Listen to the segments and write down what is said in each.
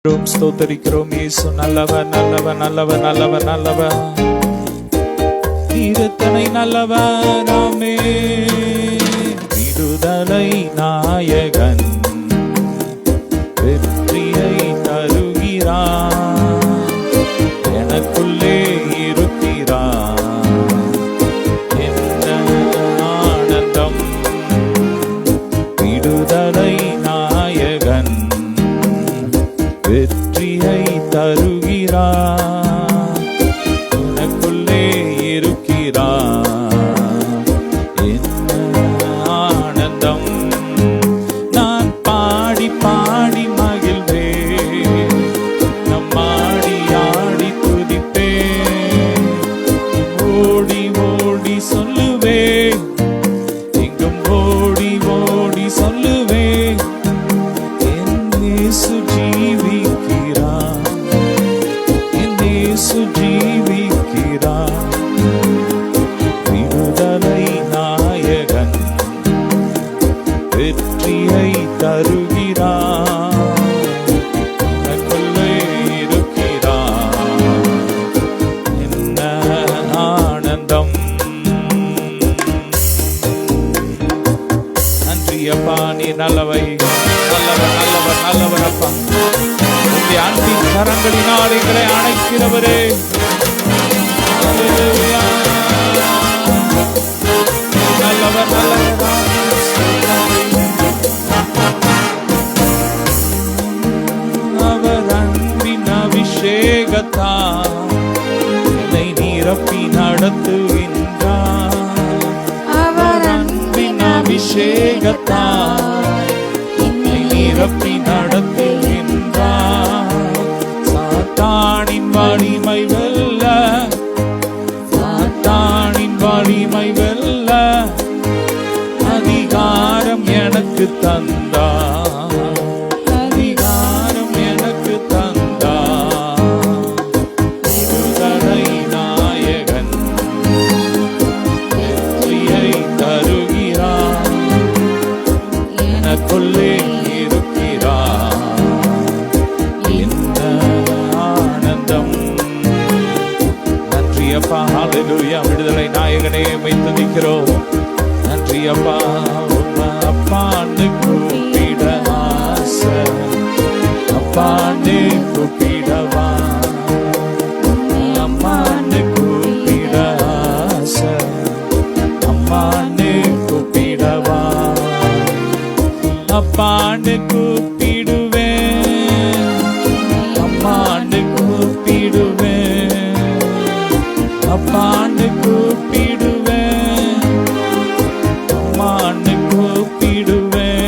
ஸ்தோத்தரிக்கிறோம். இயேசு நல்லவர் நல்லவர் நல்லவர் நல்லவர் நல்லவர், நீரத்தனை நல்லவர். ஆமே. விடுதலை நாயகன் வெற்றியை தருகிறார், எனக்குள்ளே இருக்கிறார். என்ன ஆனந்தம்! விடுதலை நாயகன் வெற்றியை தருகிறார், எனக்குள்ளே இருக்கிறார். என்ன ஆனந்தம்! நான் பாடி பாடி மகிழ்வேன், நம்மாடி ஆடி துதிப்பேன், ஓடி ஓடி சொல்லுவேன், எங்கும் ஓடி ஓடி சொல்லுவேன், என் இயேசு ஜீவிக்கிறார், என் இயேசு ஜீவிக்கிறார். விடுதலை நாயகன் வெற்றியை தருகிறார், எனக்குள்ளே இருக்கிறார். என்ன ஆனந்தம்! நன்றி அப்பா, நீ நல்லவை, நல்லவர் நல்லவர் நல்லவர் அப்பா. உங்களுடைய அன்பின் கரங்களினால் எங்களை அணைக்கிறவரே. அல்லேலூயா. நல்லவர் நல்லவர். அவர் அன்பின் அபிஷேகத்தால் என்னை நிரப்பி நடத்துகின்றார். அவர் அன்பின் அபிஷேகத்தால் என்னை நிரப்பி நடத்துகின்றார். சாத்தானின் வலிமை வெல்ல, சாத்தானின் வலிமை வெல்ல அதிகாரம் எனக்கு தந்தார், அதிகாரம் எனக்கு தந்தார். விடுதலை நாயகன் வெற்றியை தருகிறார், எனக்குள்ளே இருக்கிறார். என்ன ஆனந்தம்! நன்றி அப்பா. ஹல்லேலூயா. விடுதலை நாயகனே உம்மை துதிக்கிறோம். நன்றி அப்பா. உம்மை அப்பான்னு கூப்பிட ஆசை, அப்பான்னு கூப்பிடவா, அம்மான்னு கூப்பிட ஆசை, அம்மான்னு கூப்பிடவா, அப்பான்னு கூப்பிடுவேன், அம்மான்னு கூப்பிடுவேன், அப்பான்னு கூப்பிடுவேன், அம்மான்னு கூப்பிடுவேன்,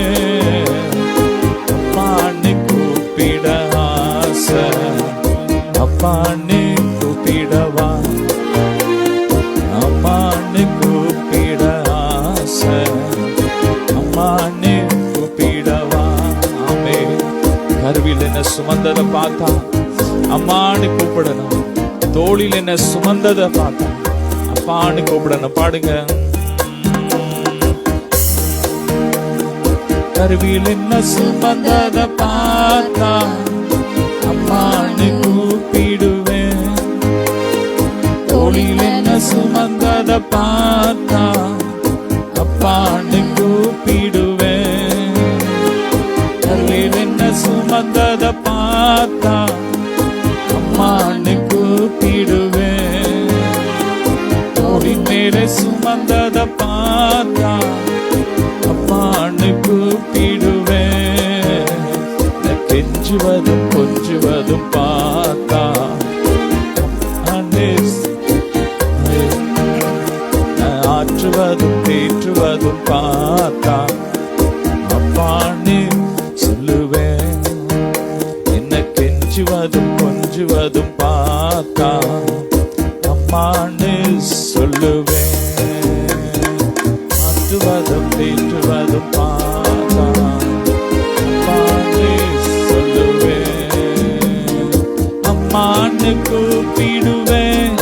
அம்மான்னு கூப்பிட ஆசை, அப்பான்னு கூப்பிடவா, அம்மான்னு கூப்பிட ஆசை, அம்மான்னு கூப்பிடவா. ஆமே. கருவில் என்ன சுமந்ததை பார்த்தா அம்மான்னு கூப்பிடணும், தோளில் என்ன சுமந்ததை பார்த்தா அப்பான்னு கூப்பிடணும். பாடுங்க. கருவில் என்ன சுமந்ததை பார்த்தா அம்மான்னு கூப்பிடுவேன், தோளில் என்ன சுமந்ததை பார்த்தா அப்பான்னு கூப்பிடுவேன். கருவில் என்ன சுமந்ததை பார்த்தா அம்மான்னு கூப்பிடுவேன், தோளின் மேலே சுமந்ததை பார்த்தா அம்மான்னு கூப்பிடுவேன். கெஞ்சுவதும் கொஞ்சுவதும் பார்த்தா ஆற்றுவதும் தேற்றுவதும் பார்த்தா அப்பான்னு சொல்லுவேன். என்ன கெஞ்சுவதும் கொஞ்சுவதும் பார்த்தா அம்மான்னு சொல்லுவேன். ஆற்றுவதும் தேற்றுவதும் பார்த்தா அம்மான்னு சொல்லுவேன். அம்மான்னு கூப்பிடுவேன்,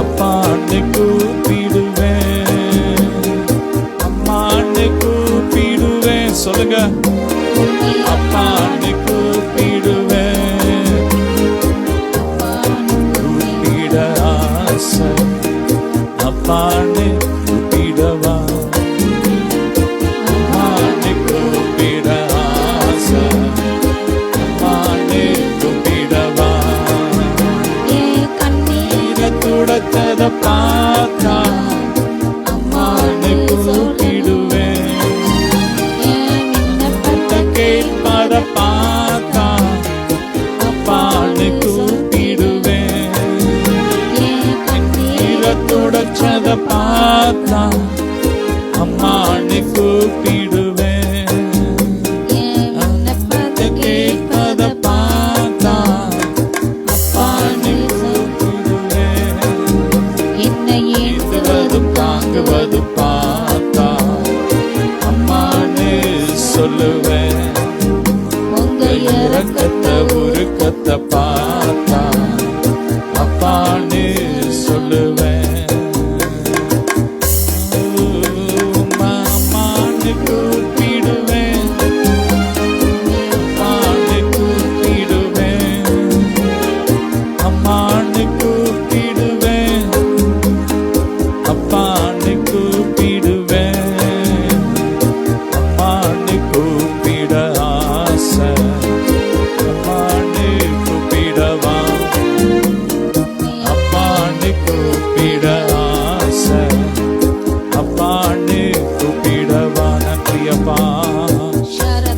அப்பான்னு கூப்பிடுவேன், அம்மான்னு கூப்பிடுவேன். சொல்லுங்க. அப்பான்னு கூப்பிடுவேன், ரத்த உருக்கத்தை பார்த்தா அப்பான்னு சொல்லுவேன். அம்மான்னு கூப்பிடுவேன், அம்மான்னு கூப்பிடுவேன், அம்மான்னு கூப்பிடுவேன், அப்பான்னு கூப்பிடுவேன். அம்மான்னு கூப்பிட ஆசை, அம்மான்னு கூப்பிடவா, அப்பான்னு கூப்பிட ஆசை, அப்பான்னு கூப்பிடவா. நன்றியப்பா.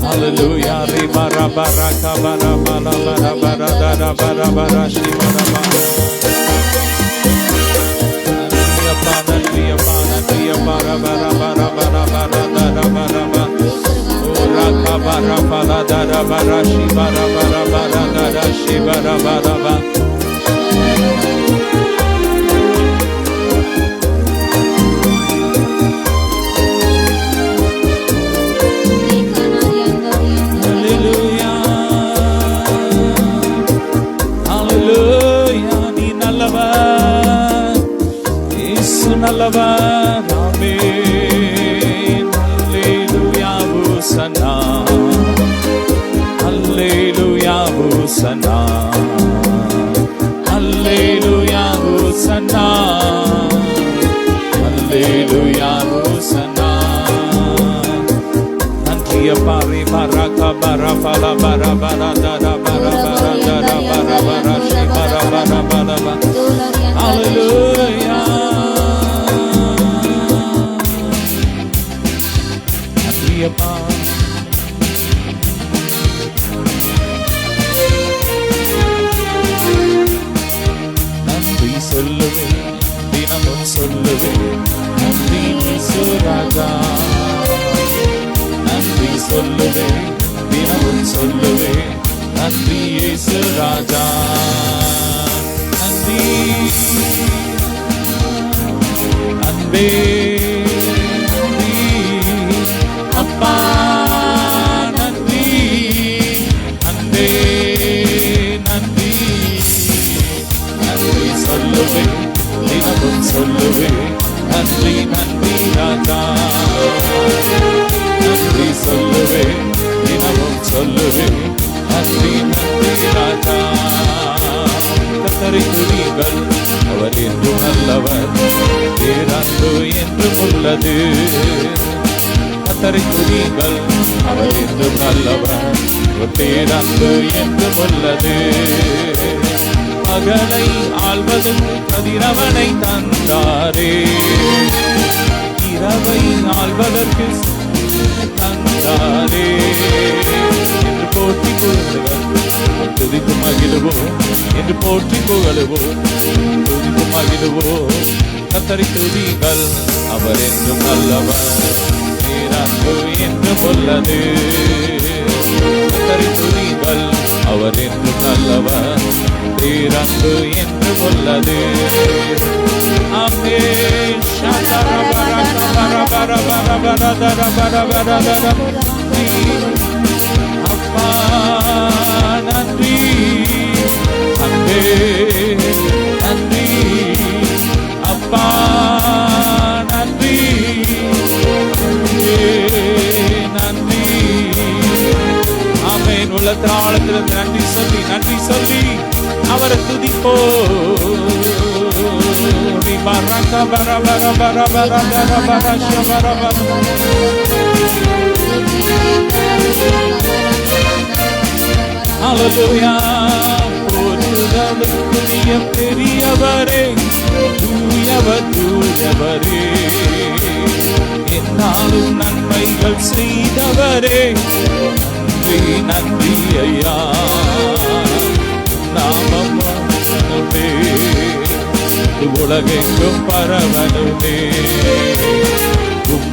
ஹல்லேலூயா. ரிபரா பரக பரபர பரபர தரபர சிவரபா. நன்றியப்பா, நன்றியப்பா, நன்றியப்பா. ரபர பரபர பரதரபரப. ஓரக பரபர தரபர சிவரபர பரதர சிவரபரப. நீ நல்லவர், இயேசு நல்லவர். ஆமென். அல்லேலூயா ஹோசன்னா, அல்லேலூயா ஹோசன்னா, அல்லேலூயா ஹோசன்னா, அல்லேலூயா ஹோசன்னா. நன்றியப்பா. ரிபரக பரபர பரபர தரபர பரதர பரபர சிவரபர பரப. ஹல்லேலூயா. நன்றியப்பா. நன்றி சொல்லுவேன், தினமும் சொல்லுவேன். நன்றி இயேசுராஜா. நன்றி சொல்லுவேன், தினமும் சொல்லுவேன். நன்றி இயேசுராஜா. நன்றி அன்பே, நன்றி அப்பா, நன்றி அன்பே, நன்றி. நன்றி சொல்லுவேன், தினமும் சொல்லுவேன். நன்றி நன்றி ராஜா. நன்றி சொல்லுவேன், தினமும் சொல்லுவேன். நன்றி நன்றி ராஜா. கர்த்தரை துதியுங்கள், அவர் என்றும் நல்லவர், பேரன்பு என்றும் உள்ளது. கர்த்தரை துதியுங்கள், அவர் என்றும் நல்லவர், பேரன்பு என்றும் உள்ளது. பகலை ஆள்வதற்கு கதிரவனை தந்தாரே, இரவை ஆள்வதற்கு தந்தாரே. என்று போற்றி புகழுவோம், துதித்து மகிழுவோம். என்று போற்றி புகழுவோம், துதித்து மகிழுவோம். கர்த்தரை துதியுங்கள், அவர் என்றும் நல்லவர், பேரன்பு என்றும் உள்ளது. கர்த்தரை துதியுங்கள், அவர் என்றும் நல்லவர், பேரன்பு என்றும் உள்ளது. ஆமென். அப்பா நன்றி, அன்பே நன்றி, அப்பா நன்றி, நன்றி. ஆமென். உள்ளத்தின் ஆழத்திலிருந்து நன்றி சொல்லி, நன்றி சொல்லி அவரை துதிப்போ. பரக பரபர பரபர தரபர சிவரபர. ஹல்லேலூயா. போற்றுதலுக்குரிய பெரியவரே, தூயவர் தூயவரே, என்னாலும் நன்மைகள் செய்தவரே, நன்றி நன்றி ஐயா. நாமம் வாழணுமே, உலகெங்கும் பரவணுமே,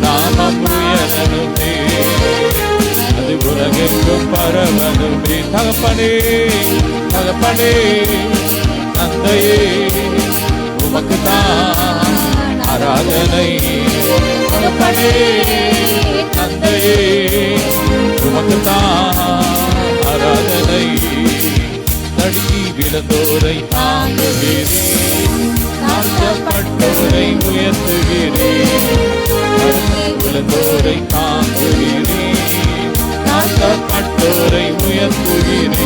நாமம் உயரணுமே, அது உலகெங்கும் பரவணுமே. தகப்பனே தகப்பனே, தந்தையே உமக்குத்தான் ஆராதனை. தகப்பனே தந்தையே உமக்குத்தான் ஆராதனை. தடுக்கி விழுந்தோரை தாங்குகிறேன், தாழ்த்தப்பட்டோரை உயர்த்துகிறேன். தடுக்கி விழுந்தோரை தாங்குகிறேன், தாழ்த்தப்பட்டோரை உயர்த்துகிறேன்.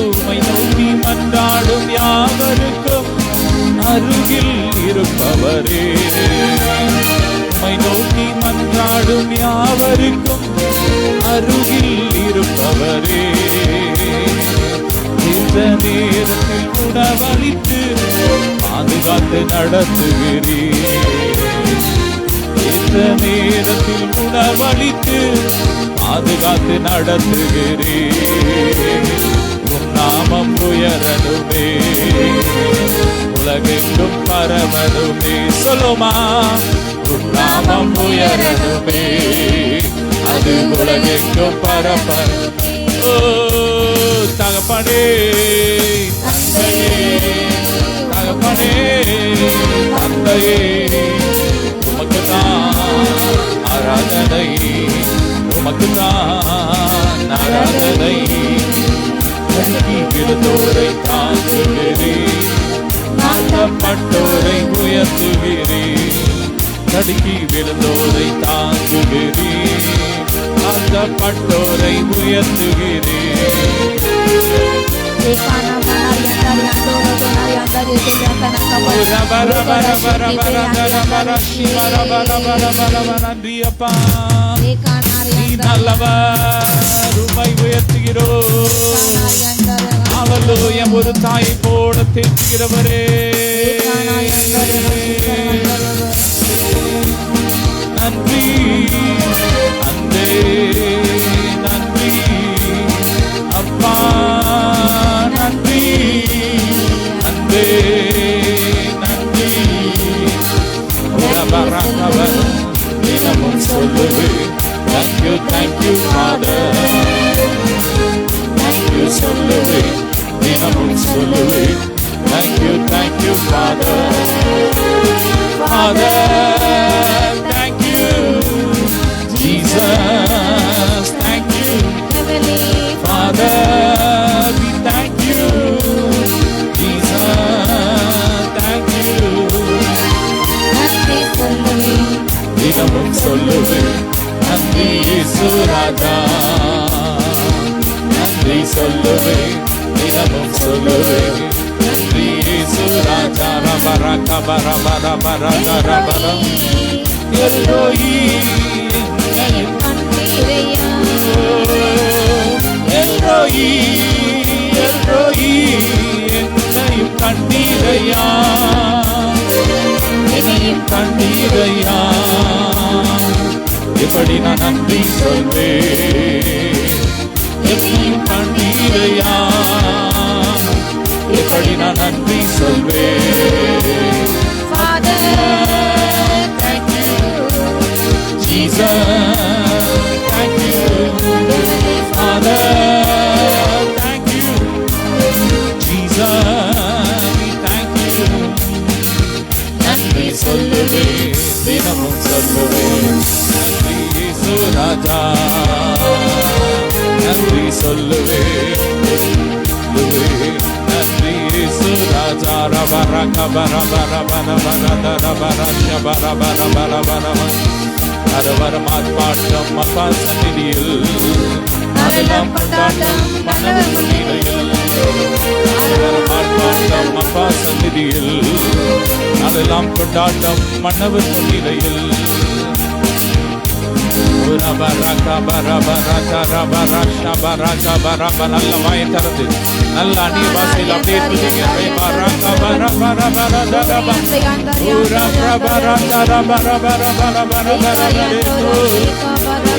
உம்மை நோக்கி மன்றாடும் யாவருக்கும் அருகில் இருப்பவரே. உம்மை நோக்கி மன்றாடும் யாவருக்கும் அருகில் இருப்பவரே. இந்த நேரத்தில் உணவளித்து பாதுகாத்து நடத்துகிறேன். இந்த நேரத்தில் உணவளித்து பாதுகாத்து நடத்துகிறேன். உம் நாமம் உயரணுமே, உலகெங்கும் பரவணுமே. சொல்லுமா, உம் நாமம் உயரணுமே, அது உலகெங்கும் பரவணுமே. ஓ தகப்பனே, தந்தையே, தகப்பனே, தந்தையே, உமக்குத்தான் ஆராதனை, உமக்குத்தான் ஆராதனை. தடுக்கி விழுந்தோரை தாங்குகிறேன், தாழ்த்தப்பட்டோரை உயர்த்துகிறேன். தடுக்கி விழுந்தோரை தாங்குகிறேன், தாழ்த்தப்பட்டோரை உயர்த்துகிறேன். நன்றியப்பா, நல்லவர், உம்மை உயர்த்துகிறோம். ஹல்லேலூயா. ஒரு தாயை போல தேற்றுகிறவரே, நன்றி அன்பே, நன்றி அப்பா, நன்றி அன்பே, நன்றி. உலகவர் தினமும் சொல்லுவேன், thank you, thank you Father. Thank you சொல்லுவேன், தினமும் சொல்லுவேன், thank you, thank you Father. Father, thank you Jesus, thank you Father, we thank you Jesus, thank you. தினமும் சொல்லுவேன், நன்றி இயேசு ராஜா, நன்றி சொல்லுவேன், தினமும் சொல்லுவேன், நன்றி இயேசு ராஜா. ரபர கபர பர பர கர பர எல்லோயி என்னையும் கண்டீரையா, எல்லோயி எல்லோயி என்னையும் கண்டீரையா, என்னையும் கண்டீரையா. எப்படி நான் நன்றி சொல்வேன், என்னையும் கண்டீரையா, எப்படி நான் நன்றி சொல்வேன். Father, thank you. Jesus, thank you. Father, thank you. Jesus, thank you. நன்றி சொல்லுவேன், தினமும் சொல்லுவேன், நன்றி இயேசு ராஜா, நன்றி சொல்லுவேன், நன்றி இயேசு ராஜா. ரபர கபர பர பர பர தர பர ஷபர பர பர பர அரவரம் ஆர்ப்பாட்டம் அப்பா சந்நிதியில், அதெல்லாம் கொண்டாட்டம் மன்னவர் முன்னிலையில். அரவரம் ஆர்ப்பாட்டம் அப்பா சந்நிதியில், அதெல்லாம் கொண்டாட்டம் மன்னவர் முன்னிலையில். நல்ல வாயை திறந்து நல்ல அந்நிய பாஷையில் அப்படியே துதிங்க.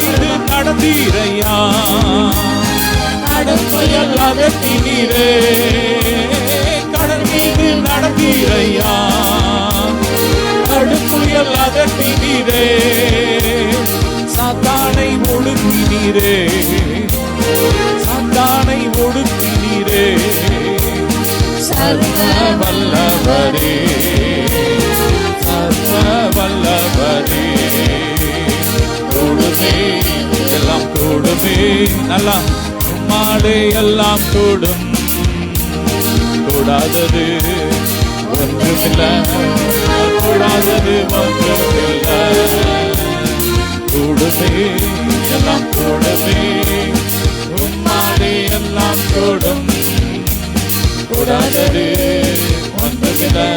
இது நடந்தீரையா, கடற்பயல் அதட்டினீரே, கடல் மீது நடந்தீரையா, கடுப்புயல் அதட்டினீரே, சாத்தானை ஒடுக்கினீரே, சாத்தானை ஒடுக்கினீரே. சர்வ வல்லவரே, சர்வ வல்லவரே, கூடுமே, எல்லாம் கூடுமே. நல்லா உம்மாலே எல்லாம் கூடும், கூடாதது ஒன்றுமில்லை, கூடாதது ஒன்றுமில்லை. கூடுமே, எல்லாம் கூடுமே, உம்மாலே எல்லாம் கூடும், கூடாதது ஒன்றுமில்லை,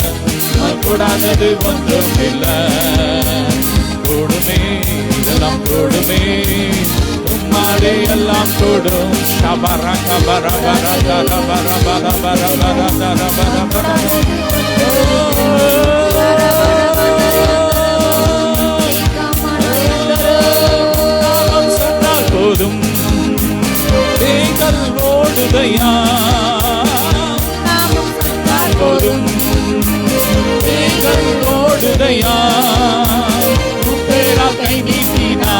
கூடாதது ஒன்றுமில்லை. கூடுமே, இதெல்லாம் கூடுமே, உம்மாலே எல்லாம் கூடும். ஷபர கபர பர தர பர பர பர பர தர பர பர. சொன்னால் போதும், தேங்கள் ஓடுதையா, போதும் தேங்கள் ஓடுதையா, பேரா கை நீட்டினா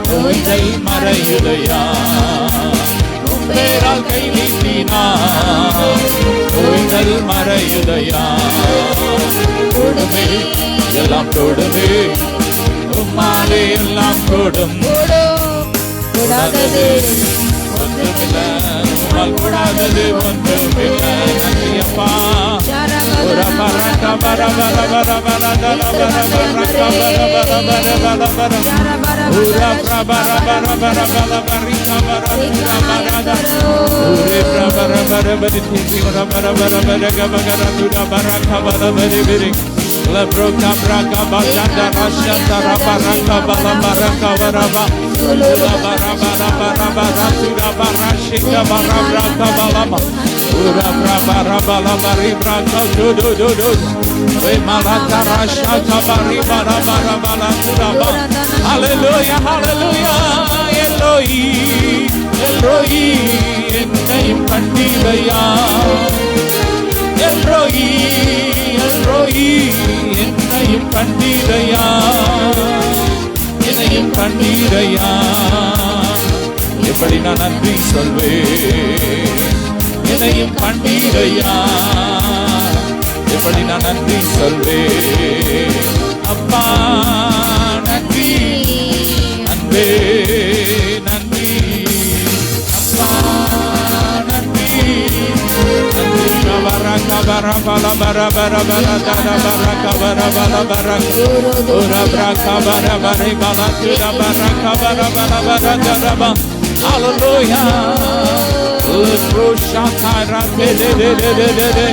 நோய்கள் மறையுதையா, பேரா கை நீட்டினா நோய்கள் மறையுதையா. கூடுமே, எல்லாம் கூடுமே, உம்மாலே எல்லாம் கூடும், கூடாதது ஒன்றுமில்லை, உம்மால் கூடாதது ஒன்றுமில்லை. நன்றி அப்பா. Lebroka braka bajanda rasha tarabaraka balabaraka baraba ula baraba baraba ratura barashika barabraka balama ura baraba balabari braka do do do do we malaka rasha tabari baraba balatura. Hallelujah, hallelujah. Eloi Eloi என்னையும் கண்டீரையா, எல்ரோயி எல்ரோயி என்னையும் கண்டீரையா, என்னையும் கண்டீரையா. எப்படி நான் நன்றி சொல்வேன், என்னையும் கண்டீரையா, எப்படி நான் நன்றி சொல்வேன். அப்பா நன்றி, அன்பே நன்றி, அப்பா நன்றி, நன்றி. Baraka baraka baraka baraka baraka baraka baraka ura baraka baraka baraka baraka baraka baraka. Hallelujah. Lusha tara de de de de de de.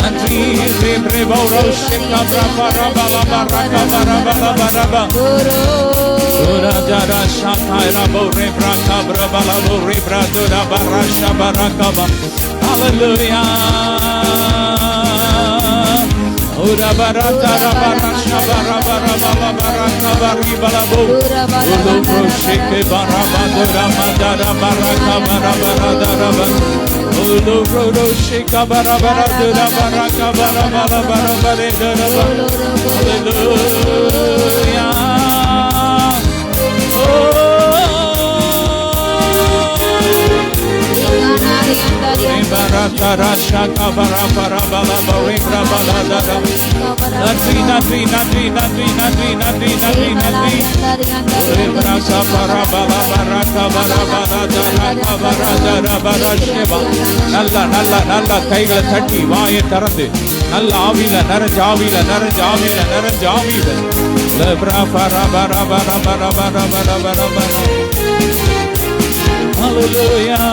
Nandri rebre boro shika baraka baraka baraka baraka. Ura jara shakaira bore baraka baraka bore baraka baraka baraka. Hallelujah. Ura baraka baraka baraka baraka baraka. Ulu shike baraka baraka baraka baraka. Ulu shika baraka baraka baraka baraka. Hallelujah. Baraka rasha kabara bara bala bari bala dada. Nandri nandri nandri nandri nandri nandri nandri nandri. Baraka bara bala baraka bara bala dada kabara dada bara sheba. Nalla nalla nalla கைகளை தட்டி வாயை திறந்து நல்ல ஆவியில நிறைஞ்ச ஆவியில நிறைஞ்ச ஆவியில நிறைஞ்ச ஆவியில. Lebra bara bara bara bara bara bara bara bara. Hallelujah.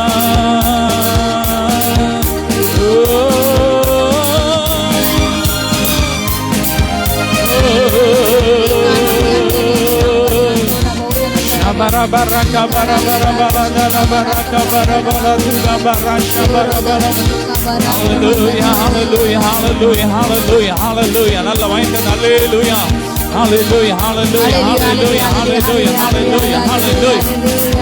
Bara baraka bara bara bara baraka bara bara baraka bara bara. Hallelujah, hallelujah, hallelujah, hallelujah, hallelujah. Nalla vainda hallelujah. Hallelujah, hallelujah, hallelujah, hallelujah, hallelujah, hallelujah.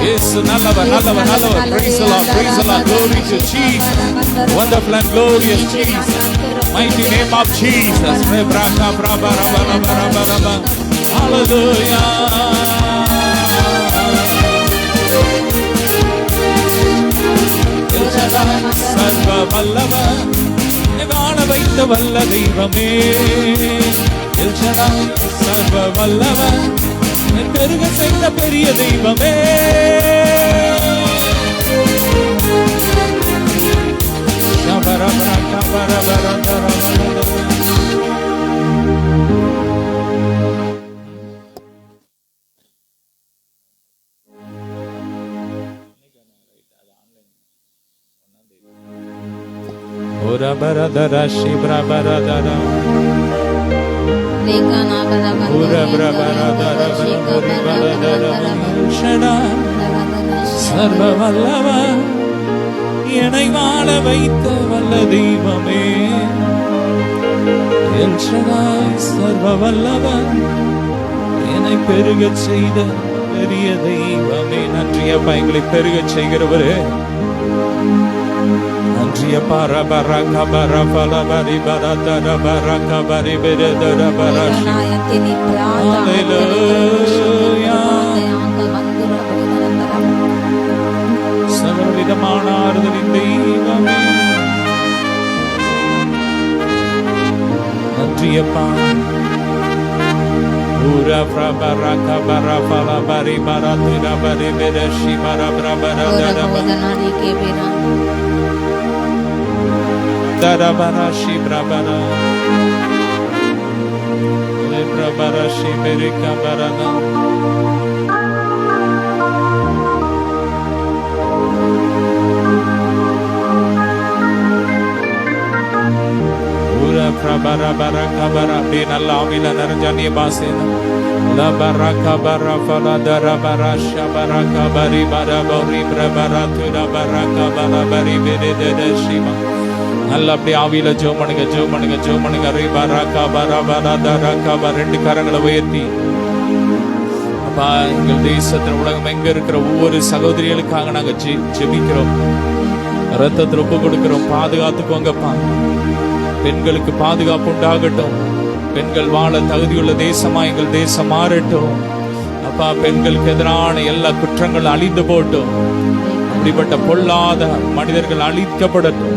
Yes, nallava, nallava, nallava. Praise the Lord, praise the Lord. Glory to Jesus. Wonderful and glorious Jesus. Mighty name of Jesus. Hallelujah. Sarva Vallava, Nivana Vaita Valla Devame. El Shaddai Sarva Vallava, பெருக செய்த பெரிய தெய்வமே, சர்வ வல்லவர் என்னை வாழ வைத்த வல்ல தெய்வமே, சர்வ வல்லவர் என்னை பெருக செய்த பெரிய தெய்வமே. நன்றியப்பா, எங்களை பெருக செய்கிறவரே, நன்றிய பரபரக பரபலபரி பரதர பரக பரி விரதர பரஷி. ஹல்லேலூயா. சகலவிதமான ஆறுதலின் தெய்வமே, நன்றியப்பா. Ura prabara kabara pala bari baratira bari bereshi barabra baradara dara barashi brabara lebra barashi berika barada. Prabara baraka bara dina lamila narjani basena la baraka bara fala dara barasha baraka bari bara bori prabara tuda baraka bara bari bede shiva. நல்லா அப்படி ஆவியில ஜெபம் பண்ணுங்க ரே baraka bara bara daraka bara. ரெண்டு கரங்களை உயர்த்தி அப்பா, எங்கள் தேசத்துல உலகம் எங்க இருக்கிற ஒவ்வொரு சகோதரிகளுக்காக நாங்க ஜெபிக்கிறோம், ரத்தத்துல ஒப்பு கொடுக்கிறோம். பாதுகாத்துக்கோங்கப்பா, பெண்களுக்கு பாதுகாப்பு உண்டாகட்டும், பெண்கள் வாழ தகுதியுள்ள தேசமா எங்கள் தேசம் மாறட்டும். அப்பா, பெண்களுக்கு எதிரான எல்லா குற்றங்கள் அழிந்து போட்டும், அப்படிப்பட்ட பொல்லாத மனிதர்கள் அழிக்கப்படட்டும்.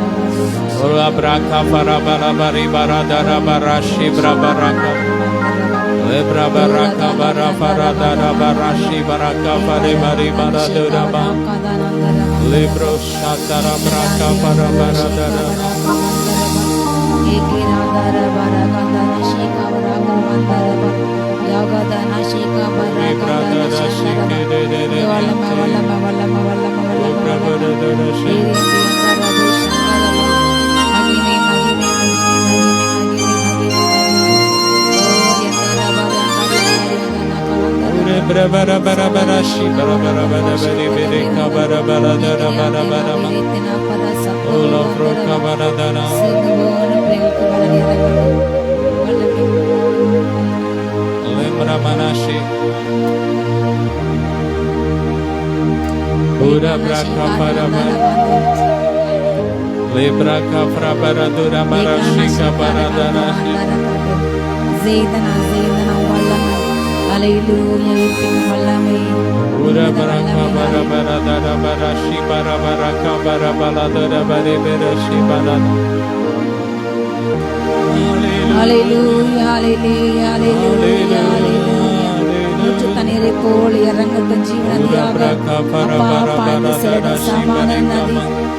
தண்ணீரை போல் இறங்கட்டும் ஜீவனதியாக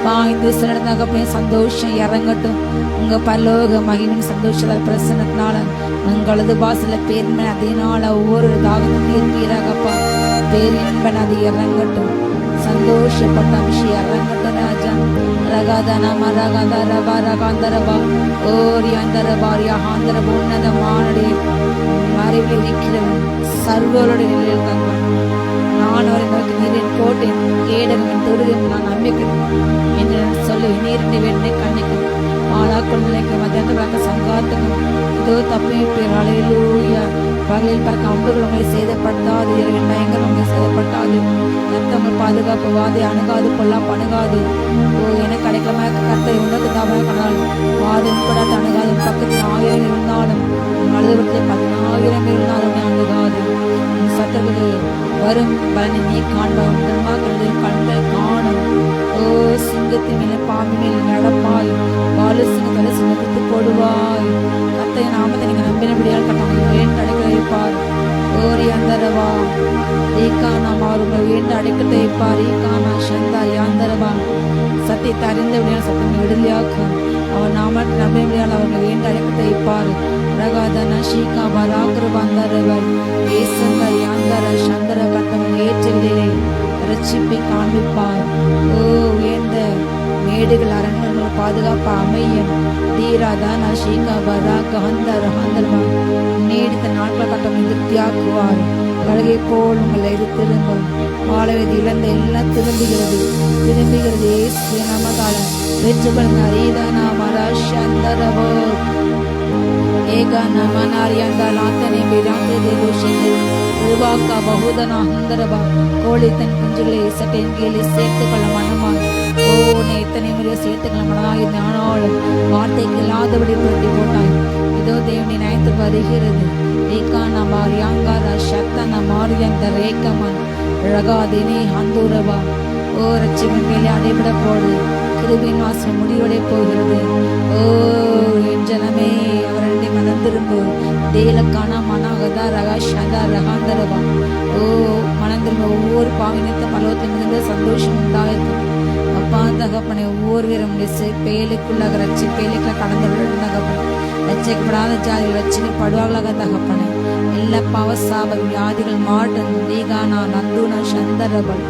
பாய்ந்து சிறந்தகப்பே சந்தோஷம் இறங்கட்டும். உங்க பரலோக மகிமின் சந்தோஷ பிரசன்னத்தினால உங்களது பாசல பேர்மன் அதனால ஒவ்வொரு தாகமும் தீர்ப்பீராகப்பா. பேரின்பன் அது இறங்கட்டும், சந்தோஷப்பட்ட விஷயம் இறங்கட்டும் ராஜா. ரகாதன மரகாத ரபா ரகாந்தரபா ஓரியாந்தரபாரியா ஆந்தரபா உன்னதமானுடைய மறைவில் இருக்கிறவன் சர்வருடைய நிலையில் தங்குவன். நான் அவரை நோக்கி நீரின் கோட்டேன் கேடகம் தொடுகையும் நான் நம்பிக்கணும் என்று சொல்லி நீரின் வேண்டை கண்ணிக்கும் ஆளாக்குள் நிலைக்கும் மத்தியானத்துக்காக சங்காத்துக்கும் இதோ தப்பிப்பேர். அலையிலூயா. பகலில் பறக்க அம்புகள் உங்களை சேதப்படுத்தாது, இரவில் பயங்கரம் உங்களை சேதப்படுத்தாது, ரத்தங்கள் பாதுகாப்பு வாதை அணுகாது, பொல்லாம் அணுகாது. ஓ எனக்கு அடைக்கலமாக கர்த்தரை உனக்கு தாபாக கண்டால் வாது உட்படாது அணுகாது. பக்கத்தில் 1000 இருந்தாலும் அழுதுபடத்தில் 10,000 இருந்தாலும் அணுகாது. சத்தர்கள் வரும் பலனை நீ காண்போம் கண்டு காணும். ஓ சிங்கத்தின் மேலே பாம்பு மேலே நடப்பாய், பாலுசிங்க தலை சிங்கத்து போடுவாய். கர்த்தரின் நாமத்தை நீங்க நம்பினபடியால் கர்த்தர் வேண்டு அடைக்கலை வைப்பார். ஓரி அந்தரவா ஈகானா மாறுங்க வேண்டு அடைக்கலை வைப்பார். ஈகானா சந்தா யாந்தரவா சத்தியத்தை அறிந்தபடியால் சத்தம் விடுதலையாக்கும். அவர் நாமத்தை நம்பினபடியால் அவர்கள் வேண்டு அடைக்கலை வைப்பார். ரகாதன ஷீகா பராக்கிரபாந்தரவர் ஏசந்தர் யாந்தர சந்தர கர்த்தர் ஏற்றவிலே ரட்சிப்பை காண்பிப்பார். ஓ உயர்ந்த மேடுகள் அரண்கள் பாதுகாப்பு அமையும். தீராதான ஷீகா பராக்கந்தர் ஹந்தர்மா நீடித்த நாட்கள் கட்டம் திருப்தியாக்குவார். கழுகை போல் உங்களை திரும்பும். வாழவதி இழந்த எல்லாம் திரும்புகிறது இயேசு நாமத்தால வெற்றுப்படுங்க. ரீதானா மராஷந்தரவோ ஏகா நமனாரியந்த லாத்தனை விராந்தே தேவோஷிந்து ரூபாக்கா பகுதனா ஹந்தரபா கோழி தன் குஞ்சுகளை சட்டையின் கீழே சேர்த்துக்கொள்ள மனமாய். ஓ உன்னை எத்தனை முறை சேர்த்துக்கொள்ள மனதாக ஆனாலும் வார்த்தைக்கு இல்லாதபடி புரட்டி போட்டாய். இதோ தேவனின் நயத்து வருகிறது. ஏகானா மாரியாங்காரா சத்தன மாரியந்த ரேக்கமன் ரகாதினே ஹந்தூரபா. ஓ ரட்சிப்பின் மேலே அடைபட போடு. கிருபையின் வாசம் முடிவடை போகிறது. ஓ என் ஜனமே அவருடைய மனம் திரும்பு. தேலக்கான மனாகதா ரகா ஷதா ரகாந்தரபா. ஓ மனம் திரும்ப. ஒவ்வொரு பாவினத்த பலவத்தில் மிகுந்த சந்தோஷம் உண்டாயிருக்கும். அப்பா தகப்பனை ஒவ்வொரு வீரமுடைய பேலுக்குள்ளாக ரட்சி பேலுக்குள்ள கடந்து தகப்பனை ரட்சிக்கப்படாத ஜாதிகள் ரட்சிக்கப்படுவார்களாக தகப்பனை. எல்லா பாவசாப வியாதிகள் மாட்டும். தீகானா நந்துன சந்தரபல்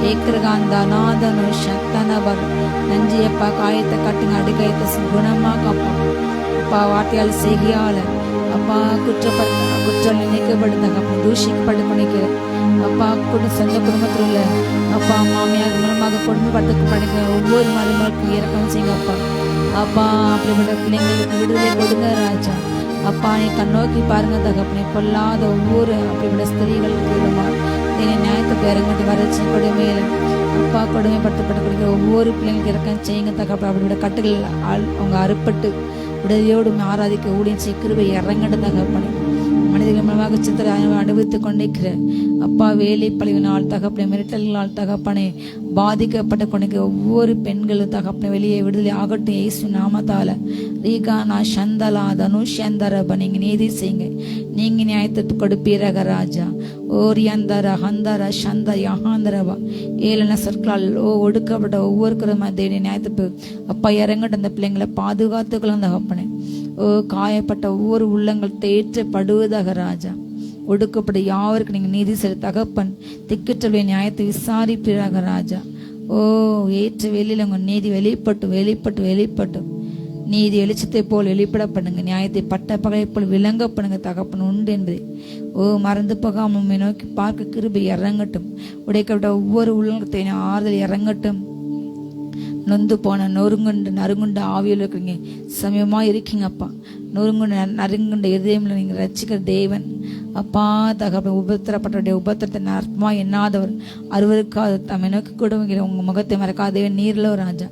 ஏக்கரகாந்தா நாதனு சத்தனபல் நஞ்சியப்பா காயத்தை கட்டுங்க அடிக்காயத்தை குணமா காப்பா. அப்பா வார்த்தையால் செய்கியால அப்பா குற்றம் நினைக்கப்படுது தகப்பனை தூஷிக்கப்பட்டு பண்ணிக்கிற அப்பா சொந்த குடும்பத்தில் உள்ள அப்பா மாமியார் மூலமாக கொடுமைப்பட்டு படிக்க ஒவ்வொரு மருமகளுக்கும் இறக்கம் செய்யுங்க அப்பா. அப்பா அப்படிப்பட்ட பிள்ளைங்களுக்கு விடுதலை கொடுங்க ராஜா. அப்பா நீ கண்ணோக்கி பாருங்க தகப்பனை. பொல்லாத ஒவ்வொரு அப்படிப்பட்ட ஸ்திரீகளுக்கு நியாயத்துக்கு இறங்கிட்டு வறட்சி கொடுமையில அப்பா கொடுமைப்படுத்தப்பட்டு கொடுக்கிற ஒவ்வொரு பிள்ளைங்களுக்கு இறக்கம் செய்யுங்க தகப்பன். அப்படிப்பட்ட கட்டுகள் அவங்க அறுப்பட்டு விடுதலையோடு ஆராதிக்க ஊழியம் செய்ய கிருபை இறங்கட்டு தகப்பனை. மனிதர்கள் மூலமாக சித்திரை அனுபவித்துக் கொண்டிருக்கிற அப்பா வேலை பழிவினால் தகப்பனை மிரட்டல்களால் தகப்பனை பாதிக்கப்பட்டு கொண்டிருக்கிற ஒவ்வொரு பெண்களும் தகப்பனை வெளியே விடுதலை ஆகட்டும் இயேசு நாமத்தால. ரீகானா சந்தலா தனுஷந்தரப நீங்க நீதி செய்யுங்க. நீங்க நியாயத்தை கொடுப்பீரக ராஜா. ஓரியந்தர ஹந்தர சந்த யஹாந்தரவா ஏழன சொற்களால் ஒடுக்கப்பட்ட ஒவ்வொரு தேவனுடைய நியாயத்துக்கு அப்பா இறங்கட்ட அந்த பிள்ளைங்களை பாதுகாத்துக்கலாம் தகப்பனை. காயப்பட்ட ஒவ்வொரு உள்ளங்கள் தேற்றப்படுவதாக ராஜா. ஒடுக்கப்பட்ட யாவருக்கு நீங்க நீதி செலுத்த தகப்பன். திக்கற்றவை நியாயத்தை விசாரிப்பீராக ராஜா. ஓ ஏற்ற வெளியில உங்க நீதி வெளிப்பட்டு நீதி வெளிச்சத்தை போல் வெளிப்பட பண்ணுங்க. நியாயத்தை பட்ட பகை போல் விளங்க பண்ணுங்க தகப்பன் உண்டு என்பதை மறந்து போகாம நோக்கி பார்க்க கிருபை இறங்கட்டும். உடைக்கப்பட்ட ஒவ்வொரு உள்ளத்தை ஆறுதல் இறங்கட்டும். நொந்து போன நறுங்குண்ட ஆவியில் இருக்கிறீங்க சமயமா இருக்கீங்கப்பா. நறுங்குண்ட இதயம்ல நீங்க ரட்சிக்கிற தேவன் அப்பா தகப்பன். உபத்திரப்பட்ட உபத்திரத்தை அர்த்தமா எண்ணாதவர் அறுவருக்காது தம்மை நோக்கி கொடுங்க. உங்க முகத்தை மறக்காத தேவன் நீர்ல ராஜா.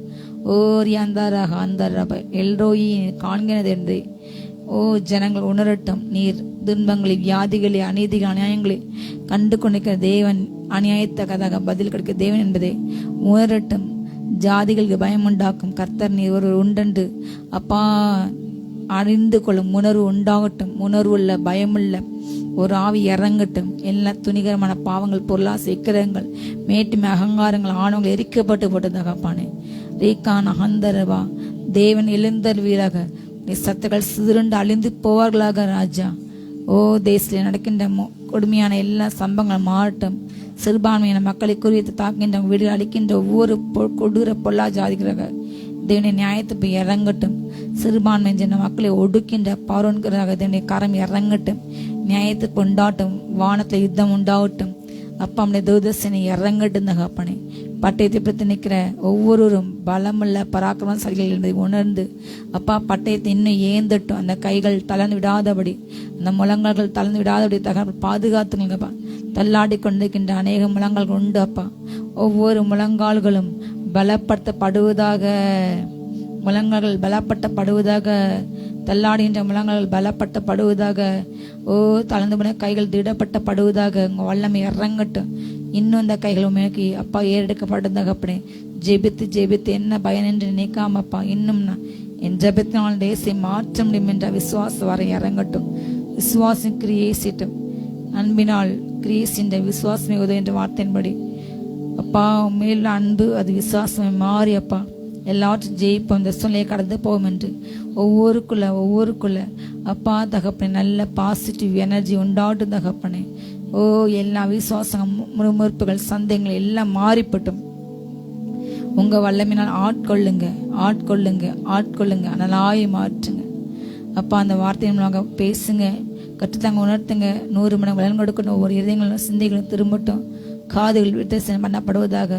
ஓரியாந்தாராக அந்தரப எல்ரோயி காண்கிறது என்று ஜனங்கள் உணரட்டும். நீர் துன்பங்களை வியாதிகளை அநீதிகள் அநியாயங்களை கண்டு கொண்டிருக்கிற தேவன். அநியாயத்தக்கதாக பதில் கிடைக்க தேவன் என்பதை உணரட்டும். ஜாதிகளுக்கு பயம் உண்டாக்கும் கர்த்தர் நீர் ஒரு உண்டன்று அப்பா அறிந்து கொள்ளும் உணர்வு உண்டாகட்டும். உணர்வுள்ள பயமுள்ள ஒரு ஆவி இறங்கட்டும். எல்லா துணிகரமான பாவங்கள் பொருளாசை இக்கிரங்கள் மேட்டுமை அகங்காரங்கள் ஆணவங்கள் எரிக்கப்பட்டு போட்டதாகப்பானே. ரீகான ஹந்தரவா தேவன் எழுந்தருவீராக. சத்துக்கள் சிறுண்டு அழிந்து போவார்களாக ராஜா. தேசத்தில் நடக்கின்ற கொடுமையான எல்லா சம்பவங்கள் மாறட்டும். சிறுபான்மையான மக்களை குறித்து தாக்கின்ற வீடுகள் அளிக்கின்ற ஒவ்வொரு கொடூர பொல்லா ஜாதிகளாக தேவனுடைய நியாயத்தை போய் இறங்கட்டும். சிறுபான்மை ஜன மக்களை ஒடுக்கின்ற பார்வன்கராக தேவனுடைய கரம் இறங்கட்டும். நியாயத்தை கொண்டாட்டும். வானத்துல யுத்தம் உண்டாகட்டும். அப்பா நம்முடைய தூதசனை இறங்கட்டும் தகப்பனே. பட்டயத்தை பிடித்து நிற்கிற ஒவ்வொருவரும் பலமுள்ள பராக்கிரமசாலிகள் என்பதை உணர்ந்து அப்பா பட்டயத்தை இன்னும் ஏந்தட்டும். அந்த கைகள் தளர்ந்து விடாதபடி அந்த முழங்கல்கள் தளர்ந்து விடாதபடி தகவல் பாதுகாத்துங்கப்பா. தள்ளாடி கொண்டிருக்கின்ற அநேக முழங்கால்கள் உண்டு அப்பா. ஒவ்வொரு முழங்கால்களும் பலப்படுத்தப்படுவதாக. முழங்கால்கள் பலப்படுத்தப்படுவதாக. தள்ளாடுகின்ற முழங்கால்கள் பலப்படுத்தப்படுவதாக. தளர்ந்து போன கைகள் திடப்பட்டப்படுவதாக. உங்க வல்லமை இறங்கட்டும். இன்னும் இந்த கைகள் உண்மைக்கு அப்பா ஏறெடுக்கப்பட்டதாக அப்படி ஜெபித்து ஜெபித்து என்ன பயன் என்று நினைக்காமப்பா, இன்னும் நான் என் ஜெபத்தினால் தேசை மாற்ற முடியும் என்ற விசுவாசம் வரை இறங்கட்டும். விசுவாசம் கிரியேசிட்டும், அன்பினால் கிரியேசின்ற விசுவாசமே உதவி என்ற வார்த்தையின்படி அப்பா மேல அன்பு அது விசுவாசமே மாறி அப்பா எல்லாற்றும் ஜெயிப்போம், இந்த சூழ்நிலையை கடந்து போவோம் என்று ஒவ்வொருக்குள்ள அப்பா தகப்பனே நல்ல பாசிட்டிவ் எனர்ஜி உண்டாட்டும் தகப்பனே. ஓ எல்லா விசுவாசம் முறுமுறுப்புகள் சந்தேகங்கள் எல்லாம் மாறிப்பட்டும். உங்க வல்லமையினால் ஆட்கொள்ளுங்க அனலாய் மாற்றுங்க அப்பா. அந்த வார்த்தையை மூலமாக பேசுங்க, கற்றுத்தாங்க, உணர்த்துங்க. 100 மணி வளன் கொடுக்கணும். ஒவ்வொரு இதயங்களும் சிந்தைகளும் திரும்பட்டும், காதுகள் விட்டு பண்ணப்படுவதாக